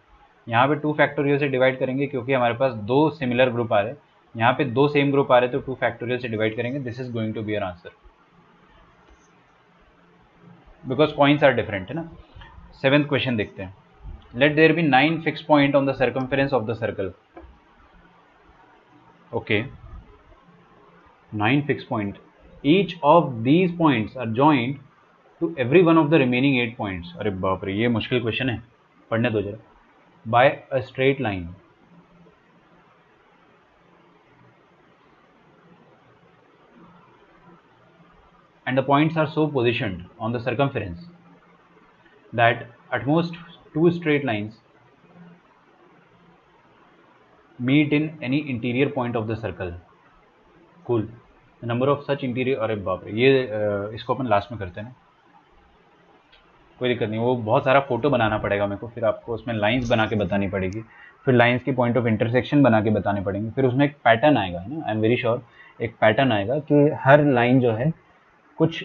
यहाँ पे 2 फैक्टोरियल से डिवाइड करेंगे क्योंकि हमारे पास 2 सिमिलर ग्रुप आ रहे हैं, यहाँ पे 2 सेम ग्रुप आ रहे हैं, तो 2 फैक्टोरियल से डिवाइड करेंगे, this is going to be our answer, because coins are different, है ना। 7th क्वेश्चन देखते हैं। Let there be 9 fix point on the circumference of the circle. Okay, 9 fixed point, each of these points are joined to every one of the remaining 8 points। अरे बाप रे, ये मुश्किल question है, पढ़ने दो जरा। by a straight line, and the points are so positioned on the circumference that at most 2 straight lines meet in any interior point of the circle। cool, the number of such interior, अरे बाप रे, ये इसको अपन last में करते हैं ना, कोई दिक्कत नहीं, वो बहुत सारा फोटो बनाना पड़ेगा मेरे को, फिर आपको उसमें लाइंस बना के बतानी पड़ेगी, फिर लाइंस की पॉइंट ऑफ इंटरसेक्शन बना के बताने पड़ेंगे, फिर उसमें एक पैटर्न आएगा, है ना, आई एम वेरी श्योर एक पैटर्न आएगा कि हर लाइन जो है कुछ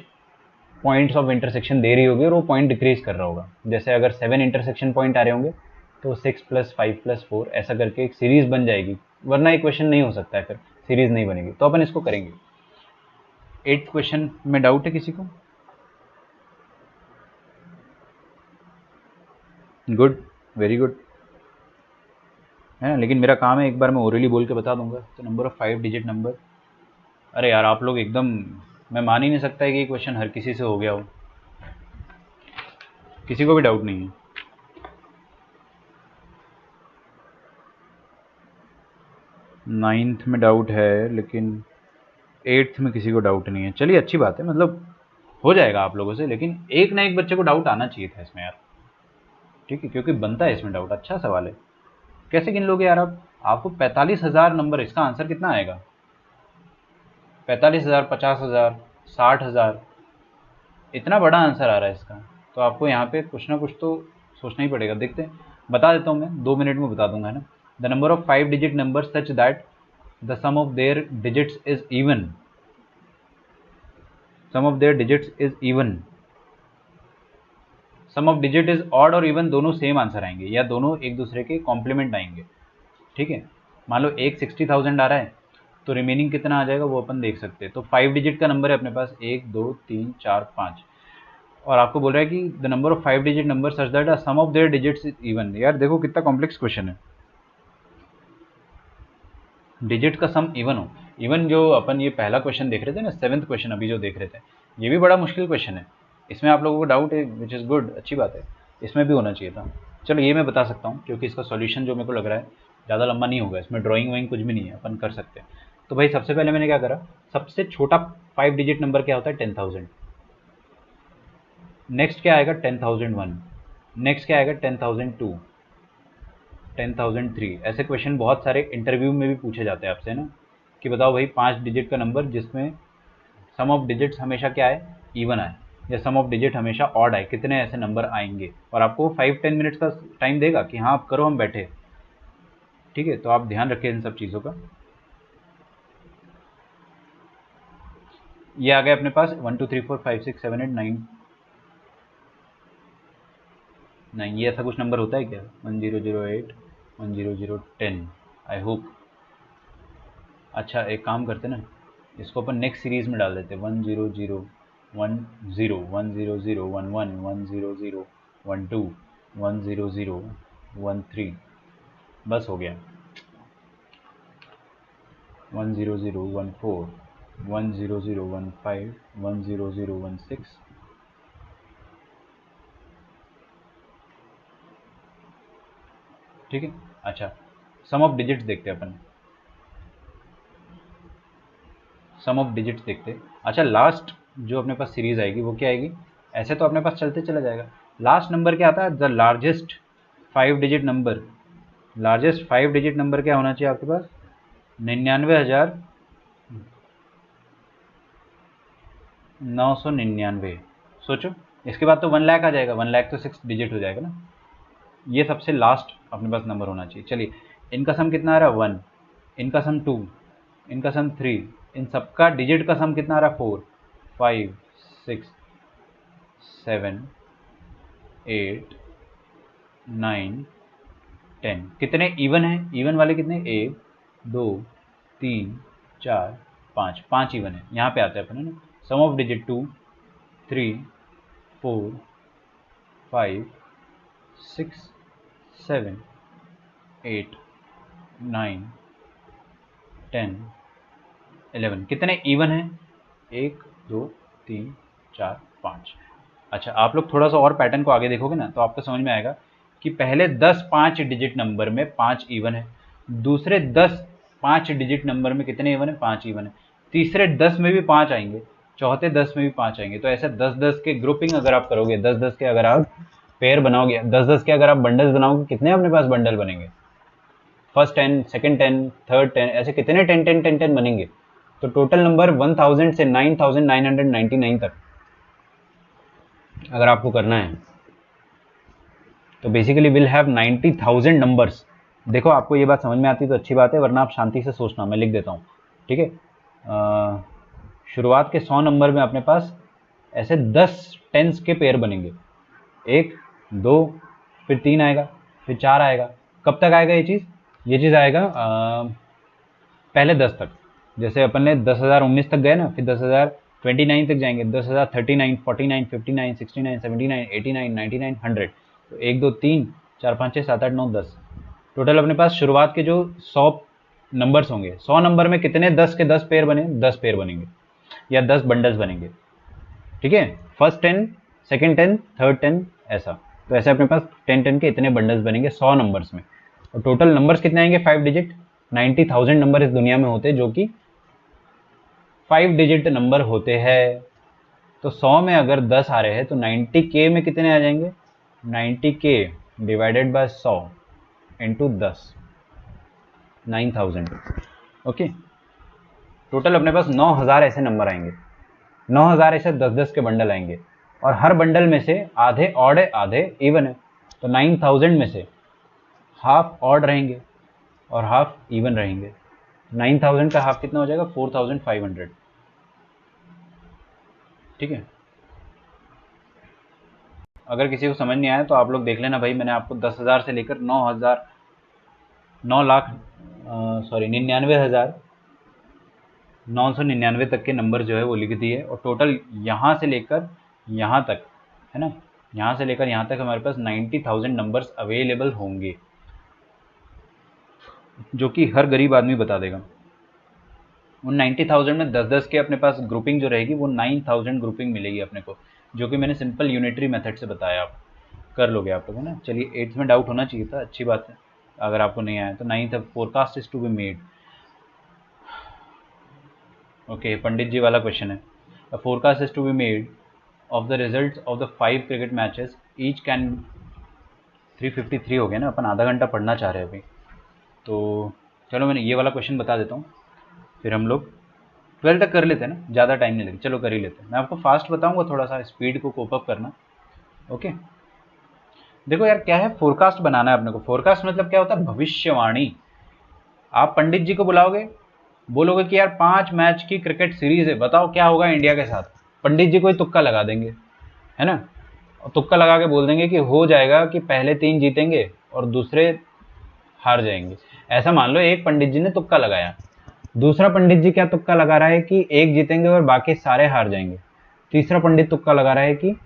पॉइंट्स ऑफ इंटरसेक्शन दे रही होगी और वो पॉइंट डिक्रीज कर रहा होगा। जैसे अगर 7 इंटरसेक्शन पॉइंट आ रहे होंगे तो 6 + 5 + 4 ऐसा करके एक सीरीज बन जाएगी, वरना एक क्वेश्चन नहीं हो सकता है, फिर सीरीज नहीं बनेगी, तो अपन इसको करेंगे। 8th क्वेश्चन में डाउट है किसी को? गुड, वेरी गुड, है ना, लेकिन मेरा काम है एक बार मैं ओरली बोल के बता दूंगा। तो नंबर ऑफ 5 डिजिट नंबर, अरे यार आप लोग एकदम, मैं मान ही नहीं सकता है कि ये क्वेश्चन हर किसी से हो गया हो, किसी को भी डाउट नहीं है। 9th में डाउट है लेकिन 8th में किसी को डाउट नहीं है, चलिए अच्छी बात है, मतलब हो जाएगा आप लोगों से, लेकिन एक ना एक बच्चे को डाउट आना चाहिए था इसमें यार, ठीक है, क्योंकि बनता है इसमें डाउट, अच्छा सवाल है। कैसे गिन लोगे यार आप, आपको 45,000 नंबर, इसका आंसर कितना आएगा, 45,000, 50,000, 60,000। इतना बड़ा आंसर आ रहा है इसका, तो आपको यहाँ पे कुछ ना कुछ तो सोचना ही पड़ेगा। देखते हैं, बता देता हूँ मैं, 2 मिनट में बता दूंगा, है ना। The number of 5 digit number such that the sum of their digits is even, sum of their digits is even, sum of digit is odd और इवन दोनों सेम आंसर आएंगे, या दोनों एक दूसरे के कॉम्प्लीमेंट आएंगे, ठीक है। मान लो एक 60,000 आ रहा है, तो रिमेनिंग कितना आ जाएगा वो अपन देख सकते हैं। तो 5 डिजिट का नंबर है अपने पास, 1 2 3 4 5, और आपको बोल रहा है कि the number of 5 digit number such that sum of their digits is even. यार देखो कितना कॉम्प्लेक्स क्वेश्चन है, डिजिट का सम इवन हो। इवन जो अपन ये पहला क्वेश्चन देख रहे थे ना, 7th क्वेश्चन अभी जो देख रहे थे, ये भी बड़ा मुश्किल क्वेश्चन है। इसमें आप लोगों को डाउट है, विच इज़ गुड, अच्छी बात है, इसमें भी होना चाहिए था। चलो ये मैं बता सकता हूँ, क्योंकि इसका सॉल्यूशन जो मेरे को लग रहा है ज़्यादा लंबा नहीं होगा, इसमें ड्राइंग वाइंग कुछ भी नहीं है, अपन कर सकते हैं। तो भाई सबसे पहले मैंने क्या करा, सबसे छोटा 5 डिजिट नंबर क्या होता है, 10,000। नेक्स्ट क्या आएगा, 10,001। नेक्स्ट क्या आएगा, 10,002, 10,003। ऐसे क्वेश्चन बहुत सारे इंटरव्यू में भी पूछे जाते हैं आपसे, ना, कि बताओ भाई 5 डिजिट का नंबर जिसमें सम ऑफ डिजिट्स हमेशा क्या है, इवन आए, या सम ऑफ डिजिट हमेशा ऑड आए, कितने ऐसे नंबर आएंगे। और आपको 5-10 मिनट्स का टाइम देगा कि हाँ आप करो, हम बैठे, ठीक है। तो आप ध्यान रखें इन सब चीज़ों का। ये आ गया अपने पास 1 2 3 4 5 6 7 8 9 9। ये ऐसा कुछ नंबर होता है क्या, 1008 10010, आई होप। अच्छा एक काम करते ना, इसको अपन नेक्स्ट सीरीज में डाल देते, 100 10 100 100 11 100 12 100 13, बस हो गया, 100 14 100 15 100 16। ठीक है। अच्छा सम ऑफ डिजिट्स देखते हैं अपन, सम ऑफ डिजिट्स देखते हैं। अच्छा लास्ट जो अपने पास सीरीज आएगी वो क्या आएगी, ऐसे तो अपने पास चलते चला जाएगा। लास्ट नंबर क्या आता है, the largest 5 digit number. Largest 5 digit number क्या होना चाहिए आपके पास, 99,999। सोचो, इसके बाद तो 1 लाख आ जाएगा, 1 लाख तो 6 डिजिट हो जाएगा ना। ये सबसे लास्ट अपने पास नंबर होना चाहिए। चलिए इनका सम कितना आ रहा है, 1, इनका सम 2, इनका सम 3, इन सबका डिजिट का सम कितना आ रहा है, 4 5 6 7 8 9 10। कितने इवन है, इवन वाले कितने, 1 2 3 4 5, 5 इवन है। यहाँ पे आते हैं अपन, है ना। सम ऑफ डिजिट 2 3 4 5 6 7 8 9 10 11। कितने इवन है, 1 2 3 4 5। अच्छा आप लोग थोड़ा सा और पैटर्न को आगे देखोगे ना, तो आपको समझ में आएगा कि पहले 10 5 डिजिट नंबर में 5 इवन है, दूसरे 10 5 डिजिट नंबर में कितने इवन है, 5 इवन है, तीसरे 10 में भी 5 आएंगे, चौथे 10 में भी 5 आएंगे। तो ऐसे 10-10 के ग्रुपिंग अगर आप करोगे, 10-10 के अगर आप पेयर बनाओगे, 10-10 के अगर आप बंडल्स बनाओगे, कितने अपने पास बंडल बनेंगे, फर्स्ट 10 सेकंड 10 थर्ड 10, ऐसे कितने 10-10-10-10 बनेंगे। तो टोटल नंबर 1000 से 9999 तक अगर आपको करना है, तो बेसिकली विल हैव 90,000 नंबर्स। देखो आपको ये बात समझ में आती है तो अच्छी बात है, वरना आप शांति से सोचना, मैं लिख देता हूँ, ठीक है। शुरुआत के 100 नंबर में अपने पास ऐसे 10 टेंस के पेयर बनेंगे, 1 2 फिर 3 आएगा, फिर 4 आएगा। कब तक आएगा ये चीज़, ये चीज़ आएगा पहले 10 तक। जैसे अपन ने 10,019 तक गए ना, फिर 10,029 तक जाएंगे, 10,039 49 59 69 79 89 99 100। तो 1 2 3 4 5 6 7 8 9 10, टोटल अपने पास शुरुआत के जो 100 नंबर्स होंगे, 100 नंबर में कितने 10 के 10 पेयर बने, 10 पेयर बनेंगे या 10 बंडल्स बनेंगे, ठीक है। फर्स्ट 10 सेकंड 10 थर्ड 10 ऐसा। तो ऐसे अपने पास 10-10 के इतने बंडल्स बनेंगे 100 नंबर्स में। और टोटल नंबर्स कितने आएंगे, 5 डिजिट। 90,000 नंबर इस दुनिया में होते हैं जो कि 5 डिजिट नंबर होते हैं। तो 100 में अगर 10 आ रहे हैं तो 90K में कितने आ जाएंगे, 90K divided by 100 into 10, 9,000। Okay, total अपने पास 9,000 ऐसे नंबर आएंगे। 9000 ऐसे 10-10 के बंडल आएंगे और हर बंडल में से आधे ऑड है आधे इवन है। तो 9000 में से हाफ ऑड रहेंगे और हाफ इवन रहेंगे। 9000 का हाफ कितना हो जाएगा? 4500। ठीक है, अगर किसी को समझ नहीं आया तो आप लोग देख लेना भाई, मैंने आपको 10,000 से लेकर 9,000 9 लाख 99,999 तक के नंबर जो है वो लिख दिए और टोटल यहाँ से लेकर यहाँ तक, है ना, यहाँ से लेकर यहाँ तक हमारे पास 90,000 नंबर्स अवेलेबल होंगे, जो कि हर गरीब आदमी बता देगा। उन 90,000 में 10-10 के अपने पास ग्रुपिंग जो रहेगी वो 9,000 ग्रुपिंग मिलेगी अपने को, जो कि मैंने सिंपल यूनिटरी मेथड से बताया, आप कर लोगे आप लोग, है ना। चलिए 8th में डाउट होना चाहिए था, अच्छी बात है अगर आपको नहीं आया तो। 9th forecast is to be made. Okay, Pandit ji वाला क्वेश्चन है। A forecast is to be made of the result of the 5 cricket matches each can 353 हो गया ना, अपन आधा घंटा पढ़ना चाह रहे हैं अभी, तो चलो मैंने ये वाला क्वेश्चन बता देता हूँ, फिर हम लोग 12 तक कर लेते हैं ना, ज़्यादा टाइम नहीं लगेगा, चलो कर ही लेते हैं। मैं आपको फास्ट बताऊंगा, थोड़ा सा स्पीड को कोप अप करना। ओके, देखो यार क्या है, फोरकास्ट बनाना है अपने को। फोरकास्ट मतलब क्या होता है? भविष्यवाणी। आप पंडित जी को बुलाओगे, बोलोगे कि यार 5 मैच की क्रिकेट सीरीज है, बताओ क्या होगा इंडिया के साथ। पंडित जी कोई तुक्का लगा देंगे, है ना, और तुक्का लगा के बोल देंगे कि हो जाएगा कि पहले 3 जीतेंगे और दूसरे हार जाएंगे। ऐसा मान लो एक पंडित जी ने तुक्का लगाया, दूसरा पंडित जी क्या तुक्का लगा रहा है कि एक जीतेंगे और बाकी सारे हार जाएंगे। तीसरा पंडित तुक्का लगा रहा है कि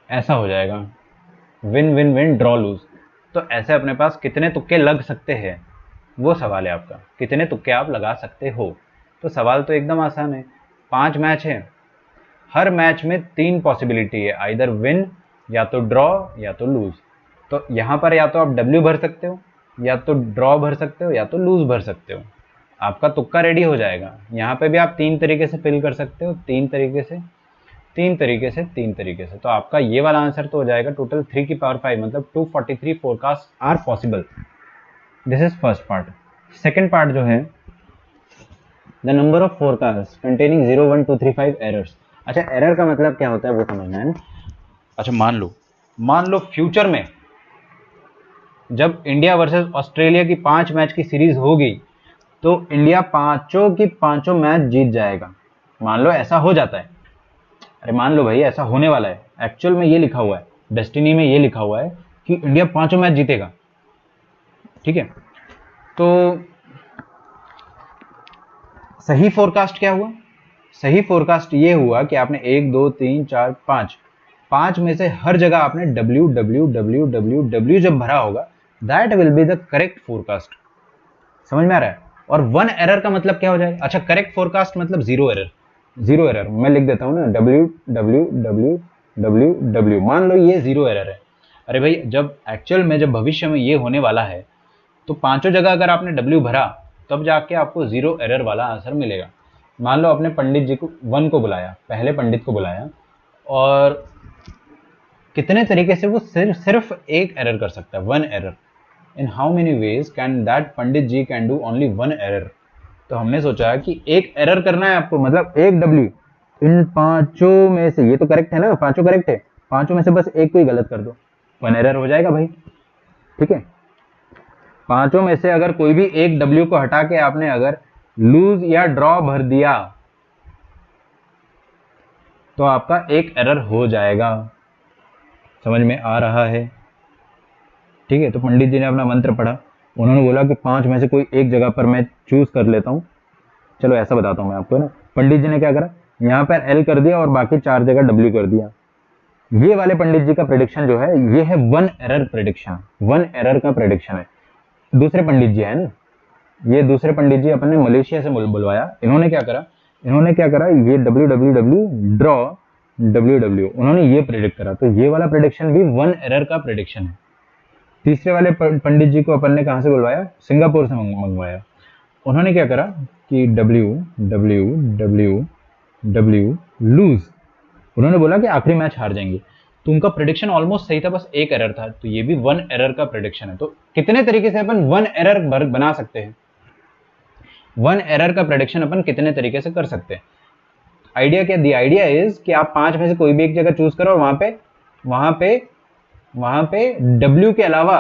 ऐसा हो जाएगा, win win win draw lose. तो ऐसे अपने पास कितने तुक्के लग सकते हैं, वो सवाल है आपका, कितने तुक्के आप लगा सकते हो। तो सवाल तो एकदम आसान है, 5 मैच है, हर मैच में 3 पॉसिबिलिटी है, आइदर विन या तो ड्रॉ या तो लूज। तो यहाँ पर या तो आप डब्ल्यू भर सकते हो, या तो ड्रॉ भर सकते हो, या तो लूज भर सकते हो। आपका तुक्का रेडी हो जाएगा। यहाँ पे भी आप 3 तरीके से फिल कर सकते हो, 3 तरीके से, 3 तरीके से, 3 तरीके से। तो आपका ये वाला आंसर तो हो जाएगा टोटल 3 की पावर 5, मतलब 243 forecast are possible. This is first part. Second part जो है, the number of forecast containing 0, 1, 2, 3, 5 errors. अच्छा, एरर का मतलब क्या होता है वो समझना है ना। अच्छा, मान लो फ्यूचर में जब इंडिया वर्सेस ऑस्ट्रेलिया की 5 मैच की सीरीज होगी तो इंडिया पांचों की पांचों मैच जीत जाएगा। मान लो ऐसा हो जाता है, अरे मान लो भाई ऐसा होने वाला है, एक्चुअल में ये लिखा हुआ है, डेस्टिनी में ये लिखा हुआ है कि इंडिया 5 मैच जीतेगा। ठीक है, तो सही फोरकास्ट क्या हुआ? सही फोरकास्ट ये हुआ कि आपने 1, 2, 3, 4, 5 में से हर जगह आपने W W W W W जब भरा होगा, that will be the correct forecast. समझ में आ रहा है? और 1 एरर का मतलब क्या हो जाएगा? अच्छा, करेक्ट फोरकास्ट मतलब 0 एरर। 0 एरर मैं लिख देता हूं ना, W W W W W, मान लो ये 0 एरर है। अरे भाई, जब एक्चुअल में जब भविष्य में ये होने वाला है तो पांचों जगह अगर आपने डब्ल्यू भरा तब जाके आपको 0 एरर वाला आंसर मिलेगा। मान लो आपने पंडित जी को 1 को बुलाया, पहले पंडित को बुलाया, और कितने तरीके से वो सिर्फ एक एरर कर सकता है, 1 error. In how many ways can that Pandit ji can do only 1 error. तो हमने सोचा कि एक एरर करना है आपको, मतलब एक डब्ल्यू इन पांचों में से। ये तो करेक्ट है ना, पांचों करेक्ट है, पांचों में से बस एक को ही गलत कर दो, 1 एरर हो जाएगा भाई। ठीक है, पांचों में से अगर कोई भी एक डब्ल्यू को हटा के आपने अगर लूज या ड्रॉ भर दिया तो आपका एक एरर हो जाएगा। समझ में आ रहा है? ठीक है, तो पंडित जी ने अपना मंत्र पढ़ा, उन्होंने बोला कि 5 में से कोई एक जगह पर मैं चूज कर लेता हूं। चलो ऐसा बताता हूं मैं आपको ना, पंडित जी ने क्या करा, यहाँ पर एल कर दिया और बाकी 4 जगह डब्ल्यू कर दिया। ये वाले पंडित जी का प्रेडिक्शन जो है ये है 1 एरर प्रेडिक्शन, 1 एरर का प्रेडिक्शन है। दूसरे पंडित जी है ना, ये दूसरे पंडित जी अपन ने मलेशिया से बुलवाया, इन्होंने क्या करा, ये W W W draw W W, उन्होंने ये प्रेडिक्ट करा। तो ये वाला प्रेडिक्शन भी 1 एरर का प्रेडिक्शन है। तीसरे वाले पंडित जी को अपन ने कहां से बुलवाया? सिंगापुर से मंगवाया। उन्होंने क्या करा कि W W W W lose, उन्होंने बोला कि आखिरी मैच हार जाएंगे। तो उनका प्रेडिक्शन ऑलमोस्ट सही था, बस एक एरर था। तो ये भी 1 एरर का प्रेडिक्शन है। तो कितने तरीके से अपन 1 एरर बना सकते हैं? वन एरर का प्रेडिक्शन अपन कितने तरीके से कर सकते हैं। आइडिया क्या, दी आइडिया इज कि आप 5 में से कोई भी एक जगह चूज करो और वहां पे W के अलावा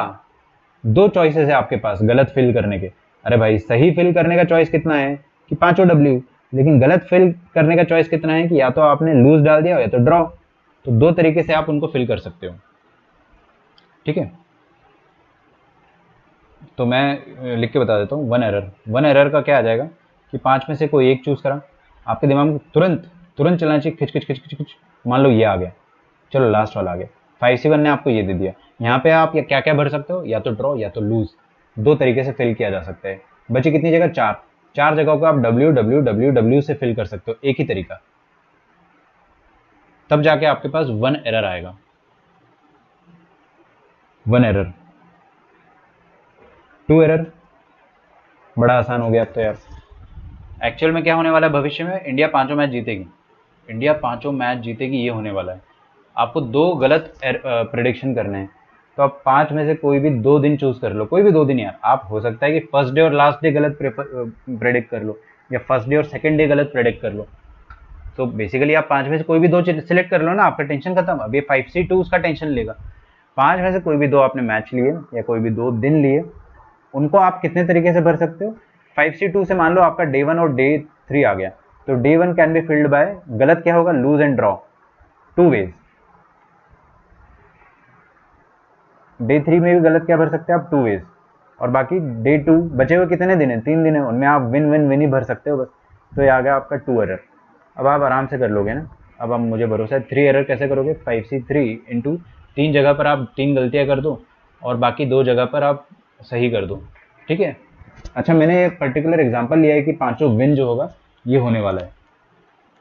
2 चॉइसेस है आपके पास गलत फिल करने के। अरे भाई, सही फिल करने का चॉइस कितना है कि 5 W, लेकिन गलत फिल करने का चॉइस कितना है कि या तो आपने लूज डाल दिया या तो ड्रॉ। तो 2 तरीके से आप उनको फिल कर सकते हो। ठीक है, तो मैं लिख के बता देता हूँ। वन एरर का क्या आ जाएगा कि 5 में से कोई एक चूज करा, आपके दिमाग में तुरंत तुरंत चलना चाहिए, खिच खिच खिच खिच खिच, मान लो ये आ गया, चलो लास्ट वाला आ गया। 5C1 ने आपको ये दे दिया। यहाँ पे आप क्या क्या भर सकते हो, या तो ड्रॉ या तो लूज, 2 तरीके से फिल किया जा सकता है। बची कितनी जगह, 4 जगहों को आप W से फिल कर सकते हो, एक ही तरीका। तब जाके आपके पास वन एरर आएगा। वन एरर, 2 एरर, बड़ा आसान हो गया अब तो यार। एक्चुअल में क्या होने वाला है भविष्य में, इंडिया 5 मैच जीतेगी, इंडिया 5 मैच जीतेगी, ये होने वाला है। आपको 2 गलत प्रेडिक्शन करने हैं, तो आप 5 में से कोई भी 2 दिन चूज कर लो, कोई भी 2 दिन यार। आप हो सकता है कि फर्स्ट डे और लास्ट डे गलत प्रेडिक्ट कर लो, या फर्स्ट डे और सेकंड डे गलत प्रेडिक्ट कर लो। तो बेसिकली आप 5 में से कोई भी 2 सिलेक्ट कर लो ना, आपका टेंशन खत्म। अब ये 5C2 उसका टेंशन लेगा। 5 में से कोई भी 2 आपने मैच लिए या कोई भी 2 दिन लिए, उनको आप कितने तरीके से भर सकते हो। 5C2 से मान लो आपका डे 1 और डे 3 आ गया, तो day 1 can be filled by, गलत क्या होगा, lose and draw, 2 ways. Day 3 में भी गलत क्या भर सकते हैं आप, 2 वेज। और बाकी डे 2 बचे हुए कितने दिन है, 3 दिन है, उनमें आप विन विन विन ही भर सकते हो बस। तो ये आ गया आपका 2 एरर। अब आप आराम से कर लोगे ना। अब आप, मुझे भरोसा है, 3 एरर कैसे करोगे, 5C3 इंटू 3 जगह पर आप 3 गलतियां कर दो और बाकी 2 जगह पर आप सही कर दो। ठीक है। अच्छा, मैंने एक पर्टिकुलर एग्जांपल लिया है कि 5 विन जो होगा ये होने वाला है।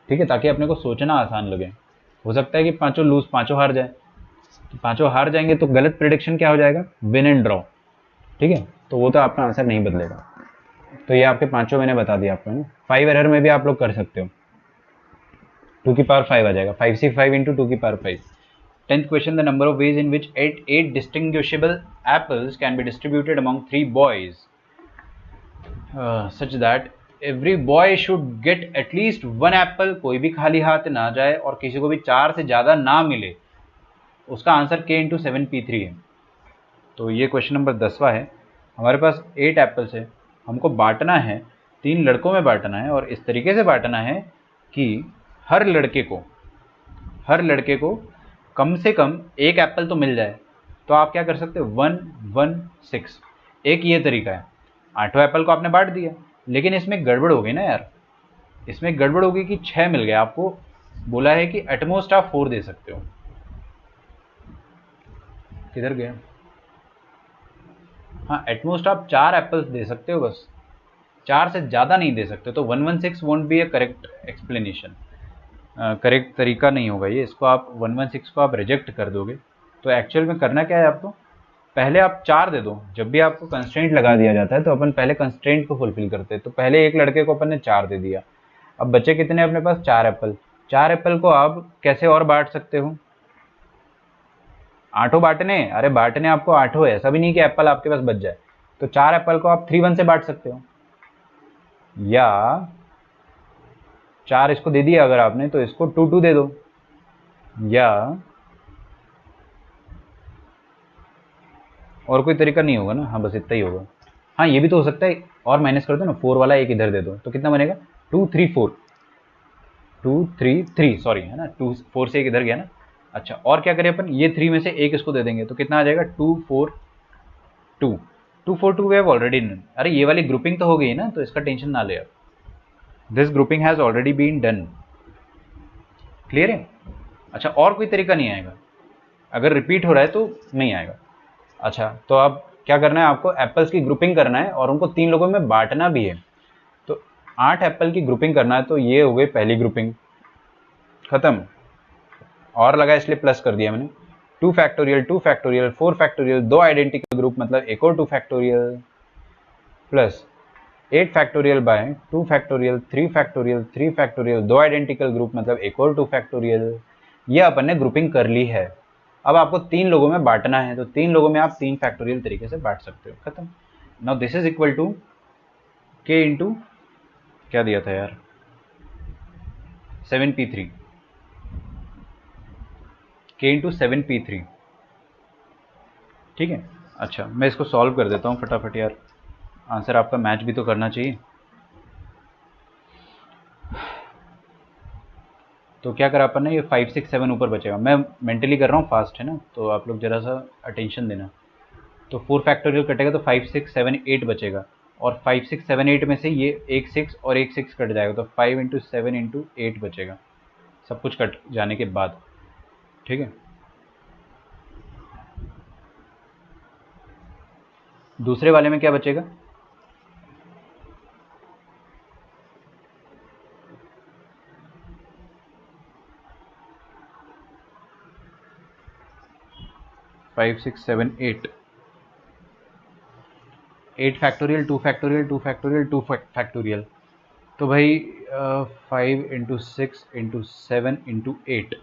ठीक है, ताकि अपने को सोचना आसान लगे। हो सकता है कि 5 लूज, 5 हार जाए, तो 5 हार जाएंगे तो गलत प्रेडिक्शन क्या हो जाएगा, विन एंड ड्रॉ। ठीक है, तो वो तो आपका आंसर नहीं बदलेगा। तो ये आपके 5 मैंने बता दिया आपको, है ना। 5 एरर में भी आप लोग कर सकते हो, 2 की पावर 5 आ जाएगा, 5C5 इंटू 2 की power 5। 10th question, the number of ways in which eight distinguishable apples can be distributed among 3 boys, such that every boy should get at least 1 apple। कोई भी खाली हाथ ना जाए और किसी को भी 4 से ज़्यादा ना मिले। उसका आंसर k इंटू 7P3 है। तो ये क्वेश्चन नंबर 10वां है। हमारे पास 8 एप्पल्स है, हमको बांटना है, 3 लड़कों में बांटना है, और इस तरीके से बांटना है कि हर लड़के को कम से कम 1 एप्पल तो मिल जाए। तो आप क्या कर सकते हो, 1 1 6, एक ये तरीका है। 8 एप्पल को आपने बांट दिया, लेकिन इसमें गड़बड़ हो गई ना यार। इसमें गड़बड़ होगी कि 6 मिल गया आपको, बोला है कि एटमोस्ट आप 4 दे सकते हो। किधर गया, हाँ, एटमोस्ट आप 4 एप्पल्स दे सकते हो बस, 4 से ज़्यादा नहीं दे सकते। तो 116 won't be A correct explanation, correct तरीका नहीं होगा ये। इसको आप 116 को आप रिजेक्ट कर दोगे। तो एक्चुअल में करना क्या है आपको, पहले आप 4 दे दो। जब भी आपको कंस्ट्रेंट लगा दिया जाता है तो अपन पहले कंस्ट्रेंट को फुलफिल करते हैं। तो पहले एक लड़के को अपन ने 4 दे दिया, अब बचे कितने अपने पास, 4 एप्पल। 4 एप्पल को आप कैसे और बांट सकते हो, 8 बांटने, अरे बांटने आपको 8 है, ऐसा भी नहीं कि एप्पल आपके पास बच जाए। तो 4 एप्पल को आप 3 1 से बांट सकते हो, या 4 इसको दे दिया अगर आपने तो इसको 2 2 दे दो, या और कोई तरीका नहीं होगा ना, हाँ बस इतना ही होगा। हाँ, ये भी तो हो सकता है, और माइनस कर दो ना, 4 वाला एक इधर दे दो, तो कितना बनेगा, 2 3 4, 2 3 3, सॉरी, है ना, 2 4 से एक इधर गया ना। अच्छा, और क्या करें अपन, ये 3 में से एक इसको दे देंगे, तो कितना आ जाएगा, 2 4 2, 2 4 2 वी हैव ऑलरेडी डन। अरे ये वाली ग्रुपिंग तो हो गई ना, तो इसका टेंशन ना ले आप, this grouping has already been done. Clear है। अच्छा, और कोई तरीका नहीं आएगा, अगर रिपीट हो रहा है तो नहीं आएगा। अच्छा, तो अब क्या करना है आपको, एप्पल्स की ग्रुपिंग करना है और उनको 3 लोगों में बांटना भी है। तो 8 एप्पल की ग्रुपिंग करना है, तो ये हो गई पहली ग्रुपिंग, खत्म। और लगा इसलिए प्लस कर दिया मैंने, 2 factorial 2 factorial 4 factorial, 2 identical group मतलब एक और 2 factorial, plus 8 factorial by 2 factorial 3 factorial 3 factorial, 2 identical group मतलब एक और 2 फैक्टोरियल। ये अपन ने ग्रुपिंग कर ली है। अब आपको 3 लोगों में बांटना है, तो 3 लोगों में आप 3 फैक्टोरियल तरीके से बांट सकते हो, खत्म। Now this is equal to k into क्या दिया था यार, 7p3, k इंटू 7p3, ठीक है। अच्छा मैं इसको सॉल्व कर देता हूँ फटाफट यार, आंसर आपका मैच भी तो करना चाहिए। तो क्या करा अपन ने, ये 5 6 7 ऊपर बचेगा, मैं मेंटली कर रहा हूँ फास्ट है ना, तो आप लोग जरा सा अटेंशन देना। तो 4 फैक्टोरियल कटेगा तो 5 6 7 8 बचेगा, और 5 6 7 8 में से ये एक 6 और एक 6 कट जाएगा, तो 5 इंटू 7 इंटू 8 बचेगा, सब कुछ कट जाने के बाद, ठीक है। दूसरे वाले में क्या बचेगा, five six seven eight, 8 factorial 2 factorial 2 factorial 2 factorial, तो भाई 5 इंटू 6 इंटू 7 इंटू 8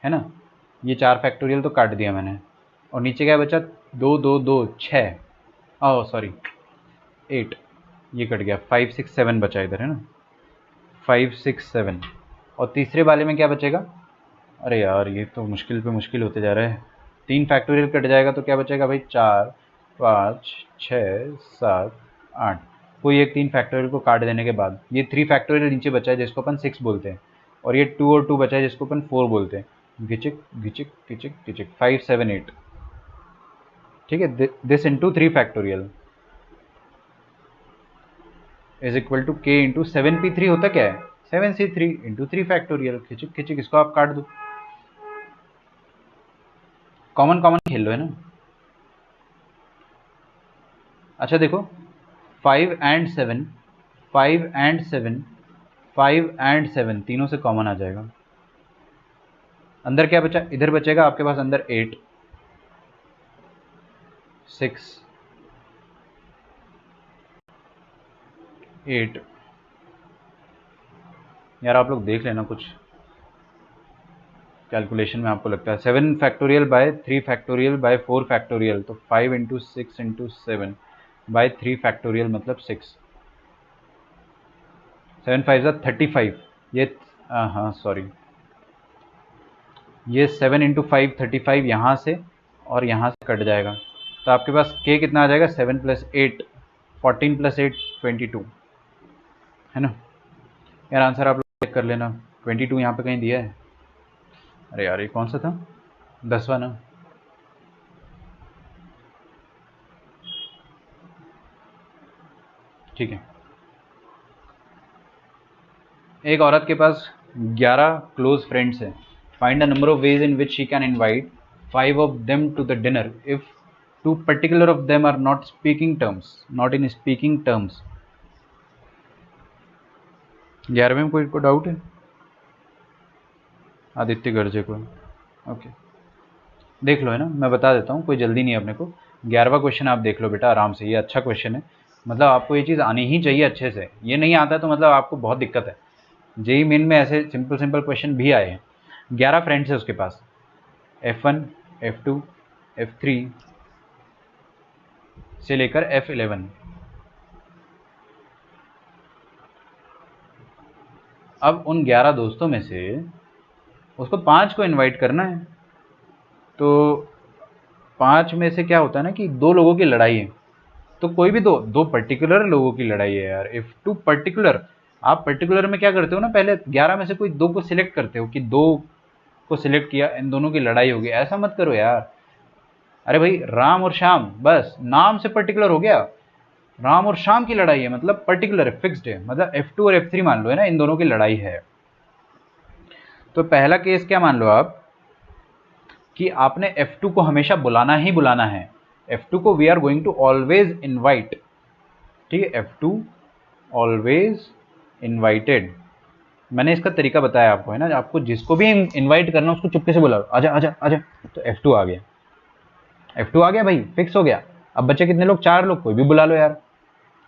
है ना, ये 4 फैक्टोरियल तो काट दिया मैंने, और नीचे क्या बचा, 2 2 2 6, ओह सॉरी 8, ये कट गया, 5 6 7 बचा इधर है ना, 5 6 7, और तीसरे वाले में क्या बचेगा, अरे यार ये तो मुश्किल पे मुश्किल होते जा रहा है, 3 फैक्टोरियल कट जाएगा तो क्या बचेगा भाई, 4 5 6 7 8, कोई एक 3 फैक्टोरियल को काट देने के बाद ये 3 फैक्टोरियल नीचे बचा है जिसको अपन 6 बोलते हैं, और ये 2 और 2 बचा है जिसको अपन 4 बोलते हैं, घिचिक घिचिक घिचिक घिचिक 5 7 8, ठीक है। This into 3 factorial is equal to k into 7p3 होता क्या है, 7c3 इंटू 3 फैक्टोरियल, खिचिक खिचिक इसको आप काट दो, कॉमन कॉमन खेल लो है ना। अच्छा देखो 5 एंड 7, 5 एंड 7, 5 एंड 7 तीनों से कॉमन आ जाएगा, अंदर क्या बचा, इधर बचेगा आपके पास अंदर 8 6 8, यार आप लोग देख लेना कुछ कैलकुलेशन में, आपको लगता है 7 factorial by 3 factorial by 4 factorial, तो 5 इंटू 6 इंटू 7 बाय 3 फैक्टोरियल मतलब 6, 7 5 35, ये हाँ सॉरी, ये 7 इंटू 5 35 यहाँ से और यहाँ से कट जाएगा, तो आपके पास k कितना आ जाएगा, 7 प्लस 8 14 प्लस 8 22 है ना। यार आंसर आप लोग चेक कर लेना, 22 यहाँ पे कहीं दिया है, अरे यार ये कौन सा था, 10वां ना, ठीक है। एक औरत के पास 11 क्लोज फ्रेंड्स हैं, find the number of ways in which she can invite 5 of them to the dinner if 2 particular of them are not speaking terms, not in speaking terms. 11वें में कोई डाउट है, आदित्य गर्जे को, ओके देख लो है ना, मैं बता देता हूँ, कोई जल्दी नहीं है अपने को। 11वां क्वेश्चन आप देख लो बेटा आराम से, ये अच्छा क्वेश्चन है, मतलब आपको ये चीज़ आनी ही चाहिए अच्छे से, ये नहीं आता तो मतलब आपको बहुत दिक्कत है। जेई मेन में ऐसे सिंपल सिंपल क्वेश्चन भी आए हैं। 11 फ्रेंड्स है उसके पास, F1 F2 F3 से लेकर F11। अब उन 11 दोस्तों में से उसको 5 को इनवाइट करना है, तो 5 में से क्या होता है ना कि 2 लोगों की लड़ाई है, तो कोई भी दो पर्टिकुलर लोगों की लड़ाई है यार, इफ 2 पर्टिकुलर, आप पर्टिकुलर में क्या करते हो ना, पहले 11 में से कोई 2 को सिलेक्ट करते हो कि 2 को सिलेक्ट किया, इन दोनों की लड़ाई होगी, ऐसा मत करो यार। अरे भाई राम और श्याम, बस नाम से पर्टिकुलर हो गया, राम और श्याम की लड़ाई है मतलब पर्टिकुलर है, फिक्स्ड है, मतलब F2 और F3 मान लो है ना, इन दोनों की लड़ाई है। तो पहला केस क्या मान लो आप कि आपने F2 को हमेशा बुलाना ही बुलाना है, F2 को we are going to always invite, ठीक है, F2 ऑलवेज इनवाइटेड। मैंने इसका तरीका बताया आपको है ना, आपको जिसको भी इनवाइट करना उसको चुपके से बुलाओ, आजा आजा आजा, तो F2 आ गया, F2 आ गया भाई, फिक्स हो गया। अब बच्चे कितने लोग, 4 लोग, कोई भी बुला लो यार।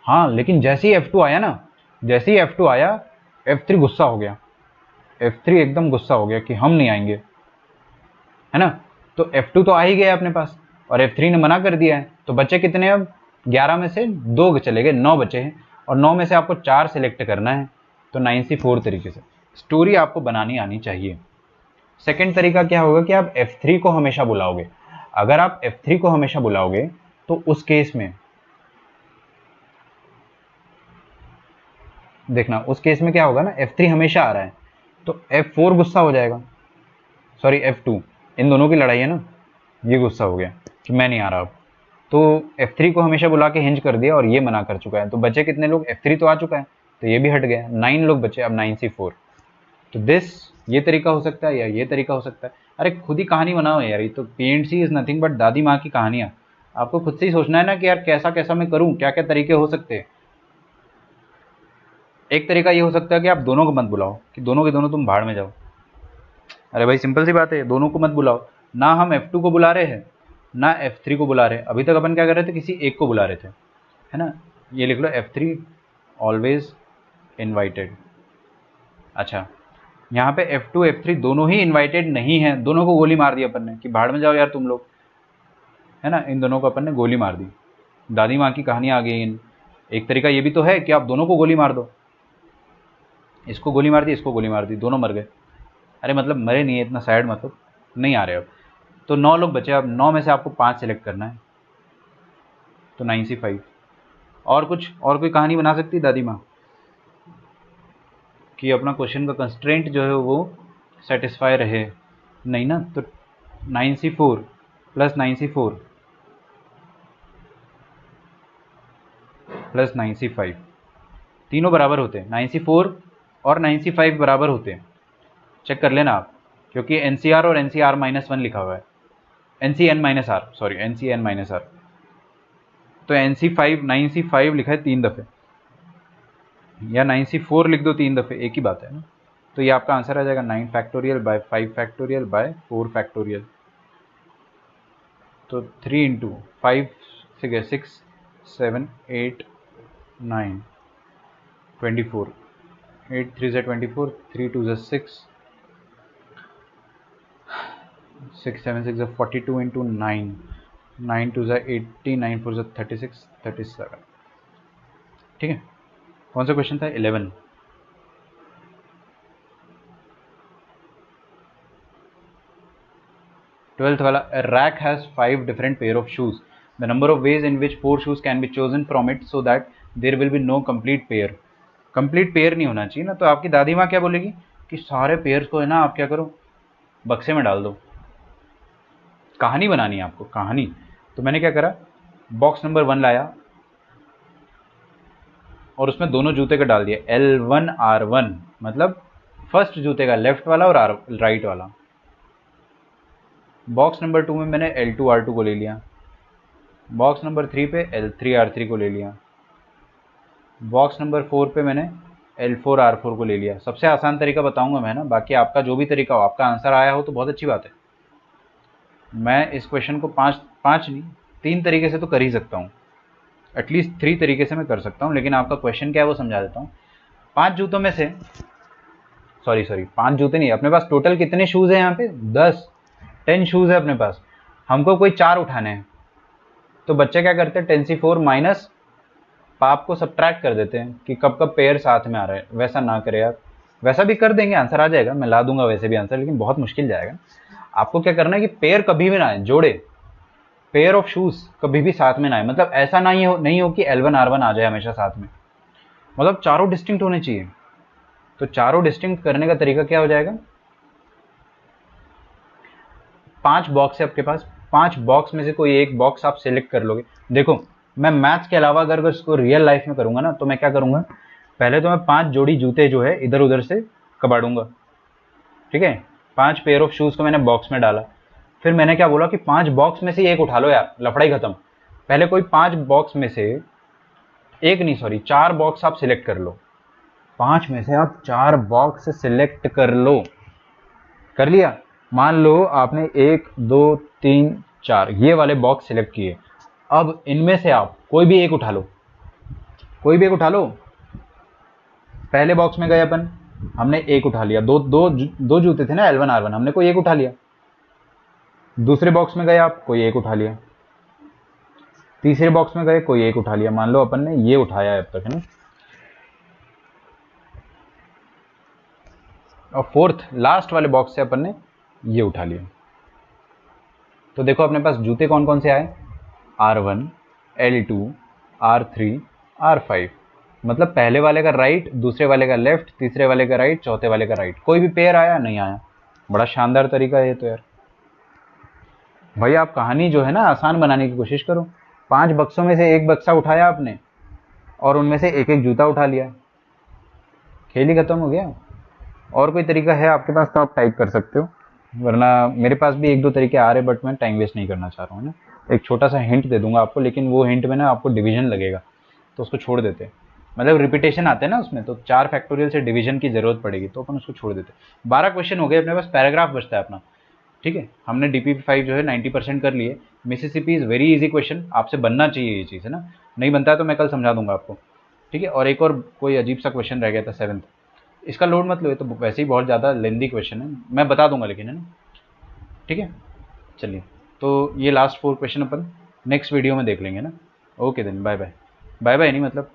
हाँ लेकिन जैसे ही F2 आया ना, जैसे ही F2 आया, F3 गुस्सा हो गया, F3 एकदम गुस्सा हो गया कि हम नहीं आएंगे, है ना। तो F2 तो आ ही गया अपने पास, और F3 ने मना कर दिया है, तो बच्चे कितने अब, 11 में से 2 चले गए, 9 बचे हैं। और 9 में से आपको 4 सिलेक्ट करना है, तो 9C4 तरीके से स्टोरी आपको बनानी आनी चाहिए। सेकंड तरीका क्या होगा कि आप F3 को हमेशा बुलाओगे। अगर आप F3 को हमेशा बुलाओगे तो उस केस में देखना, उस केस में क्या होगा ना, F3 हमेशा आ रहा है तो F4 गुस्सा हो जाएगा, सॉरी F2, इन दोनों की लड़ाई है ना, ये गुस्सा हो गया कि मैं नहीं आ रहा अब, तो F3 को हमेशा बुला के हिंज कर दिया और ये मना कर चुका है। तो बचे कितने लोग, F3 तो आ चुका है तो ये भी हट गया, 9 लोग बचे, अब 9C4। तो ये तरीका हो सकता है या ये तरीका हो सकता है। अरे खुद ही कहानी बनाओ यार, ये तो PNC इज नथिंग बट दादी माँ की कहानियाँ। आपको खुद से ही सोचना है ना कि यार कैसा कैसा मैं करूँ, क्या क्या तरीके हो सकते हैं। एक तरीका ये हो सकता है कि आप दोनों को मत बुलाओ, कि दोनों के दोनों तुम भाड़ में जाओ। अरे भाई सिंपल सी बात है, दोनों को मत बुलाओ। ना हम F2 को बुला रहे हैं ना F3 को बुला रहे हैं। अभी तक अपन क्या कर रहे थे, किसी एक को बुला रहे थे, है ना। ये लिख लो F3 ऑलवेज इनवाइटेड। अच्छा, यहाँ पे F2 F3 दोनों ही इनवाइटेड नहीं है, दोनों को गोली मार दी अपन ने कि भाड़ में जाओ यार तुम लोग, है ना। इन दोनों को अपन ने गोली मार दी, दादी माँ की कहानी आ गई इन। एक तरीका ये भी तो है कि आप दोनों को गोली मार दो, इसको गोली मार दी, इसको गोली मार दी, दोनों मर गए। अरे मतलब मरे नहीं है, इतना सैड मतलब नहीं आ रहे अब। तो 9 लोग बचे, अब 9 में से आपको 5 सेलेक्ट करना है, तो 9C5। और कुछ, और कोई कहानी बना सकती है दादी माँ कि अपना क्वेश्चन का कंस्ट्रेंट जो है वो सेटिस्फाई रहे, नहीं ना। तो 9C4 plus 9C4 plus 9C5 तीनों बराबर होते हैं, 9C4 और 9C5 बराबर होते हैं, चेक कर लेना आप, क्योंकि NCR और NCR-1 लिखा हुआ है, NCN-R, सॉरी NCN-R। तो NC5 9C5 लिखा है 3 दफ़े, या 9C4 लिख दो 3 दफ़े, एक ही बात है ना। तो ये आपका आंसर आ जाएगा 9 factorial by 5 factorial by 4 factorial. तो 3 इंटू 5 से गए 6 7 8 9 24, 8 3 से 24, 3 2 से 6 6 7 6 42 इंटू 9, 9 2 से 80, 9 4 से 36, 37। ठीक है, कौन सा क्वेश्चन था, 11। ट्वेल्थ वाला, a rack has 5 different pair of shoes. The number of ways in which 4 shoes can be chosen from it so that there will be no complete pair. Complete pair नहीं होना चाहिए ना। तो आपकी दादी माँ क्या बोलेगी कि सारे पेयर्स को है ना आप क्या करो, बक्से में डाल दो। कहानी बनानी है आपको, कहानी। तो मैंने क्या करा, बॉक्स नंबर 1 लाया और उसमें दोनों जूते का डाल दिया, L1R1, मतलब फर्स्ट जूते का लेफ्ट वाला और राइट वाला। बॉक्स नंबर 2 में मैंने L2R2 को ले लिया, बॉक्स नंबर 3 पे L3R3 को ले लिया, बॉक्स नंबर 4 पे मैंने L4R4 को ले लिया। सबसे आसान तरीका बताऊंगा मैं ना, बाकी आपका जो भी तरीका हो, आपका आंसर आया हो तो बहुत अच्छी बात है। मैं इस क्वेश्चन को 5 नहीं 3 तरीके से तो कर ही सकता हूँ, एटलीस्ट 3 तरीके से मैं कर सकता हूँ, लेकिन आपका क्वेश्चन क्या है वो समझा देता हूँ। 5 जूतों में से, सॉरी 5 जूते नहीं, अपने पास टोटल कितने शूज़ हैं यहाँ पे, 10 शूज़ है अपने पास, हमको कोई 4 उठाने हैं। तो बच्चे क्या करते हैं, 10C4 माइनस पाप को सब्ट्रैक्ट कर देते हैं कि कब कब पेयर साथ में आ रहे हैं। वैसा ना करे यार, वैसा भी कर देंगे, आंसर आ जाएगा, मैं ला दूंगा वैसे भी आंसर, लेकिन बहुत मुश्किल जाएगा। आपको क्या करना है कि पेयर कभी भी ना आए, जोड़े, पेयर ऑफ शूज कभी भी साथ में ना आए। मतलब ऐसा नहीं हो कि L1R1 आ जाए हमेशा साथ में, मतलब चारों डिस्टिंक्ट होने चाहिए। तो चारों डिस्टिंक्ट करने का तरीका क्या हो जाएगा, 5 बॉक्स है आपके पास, 5 बॉक्स में से कोई एक बॉक्स आप सिलेक्ट कर लोगे। देखो मैं मैथ्स के अलावा अगर इसको रियल लाइफ में करूंगा ना, तो मैं क्या करूंगा, पहले तो मैं 5 जोड़ी जूते जो है इधर उधर से कबाड़ूंगा, ठीक है। 5 पेयर ऑफ शूज को मैंने बॉक्स में डाला, फिर मैंने क्या बोला कि 5 बॉक्स में से एक उठा लो यार, लफड़ाई खत्म। पहले कोई 5 बॉक्स में से एक नहीं, सॉरी 4 बॉक्स आप सिलेक्ट कर लो, 5 में से आप 4 बॉक्स सिलेक्ट कर लो, कर लिया। मान लो आपने 1 2 3 4 ये वाले बॉक्स सिलेक्ट किए, अब इनमें से आप कोई भी एक उठा लो, कोई भी एक उठा लो। पहले बॉक्स में गए अपन, हमने एक उठा लिया, दो जूते थे ना L1R1, हमने कोई एक उठा लिया। दूसरे बॉक्स में गए आप, कोई एक उठा लिया। तीसरे बॉक्स में गए, कोई एक उठा लिया। मान लो अपन ने ये उठाया है अब तक, है ना, और फोर्थ लास्ट वाले बॉक्स से अपन ने ये उठा लिया। तो देखो अपने पास जूते कौन कौन से आए, R1, L2, R3, R5। मतलब पहले वाले का राइट, दूसरे वाले का लेफ्ट, तीसरे वाले का राइट, चौथे वाले का राइट। कोई भी पेयर आया नहीं आया। बड़ा शानदार तरीका है ये तो यार। भाई आप कहानी जो है ना आसान बनाने की कोशिश करो। 5 बक्सों में से एक बक्सा उठाया आपने और उनमें से एक एक जूता उठा लिया, खेल ही खत्म हो गया। और कोई तरीका है आपके पास तो आप टाइप कर सकते हो, वरना मेरे पास भी एक दो तरीके आ रहे, बट मैं टाइम वेस्ट नहीं करना चाह रहा हूँ ना। एक छोटा सा हिंट दे दूंगा आपको, लेकिन वो हिंट में ना आपको डिवीजन लगेगा, तो उसको छोड़ देते। मतलब रिपीटेशन आते हैं ना उसमें, तो 4 फैक्टोरियल से डिवीजन की जरूरत पड़ेगी, तो अपन उसको छोड़ देते। 12 क्वेश्चन हो गए अपने पास, पैराग्राफ बचता है अपना। ठीक है, हमने DP5 जो है 90% कर लिए। Mississippi is very easy question, आपसे बनना चाहिए ये चीज़, है ना। नहीं बनता है तो मैं कल समझा दूंगा आपको। ठीक है, और एक और कोई अजीब सा क्वेश्चन रह गया था 7th, इसका लोड मत लो, ये तो वैसे ही बहुत ज़्यादा लेंदी क्वेश्चन है, मैं बता दूंगा लेकिन, है ना। ठीक है, चलिए, तो ये लास्ट 4 क्वेश्चन अपन नेक्स्ट वीडियो में देख लेंगे ना। Okay then, bye bye. Bye bye नहीं मतलब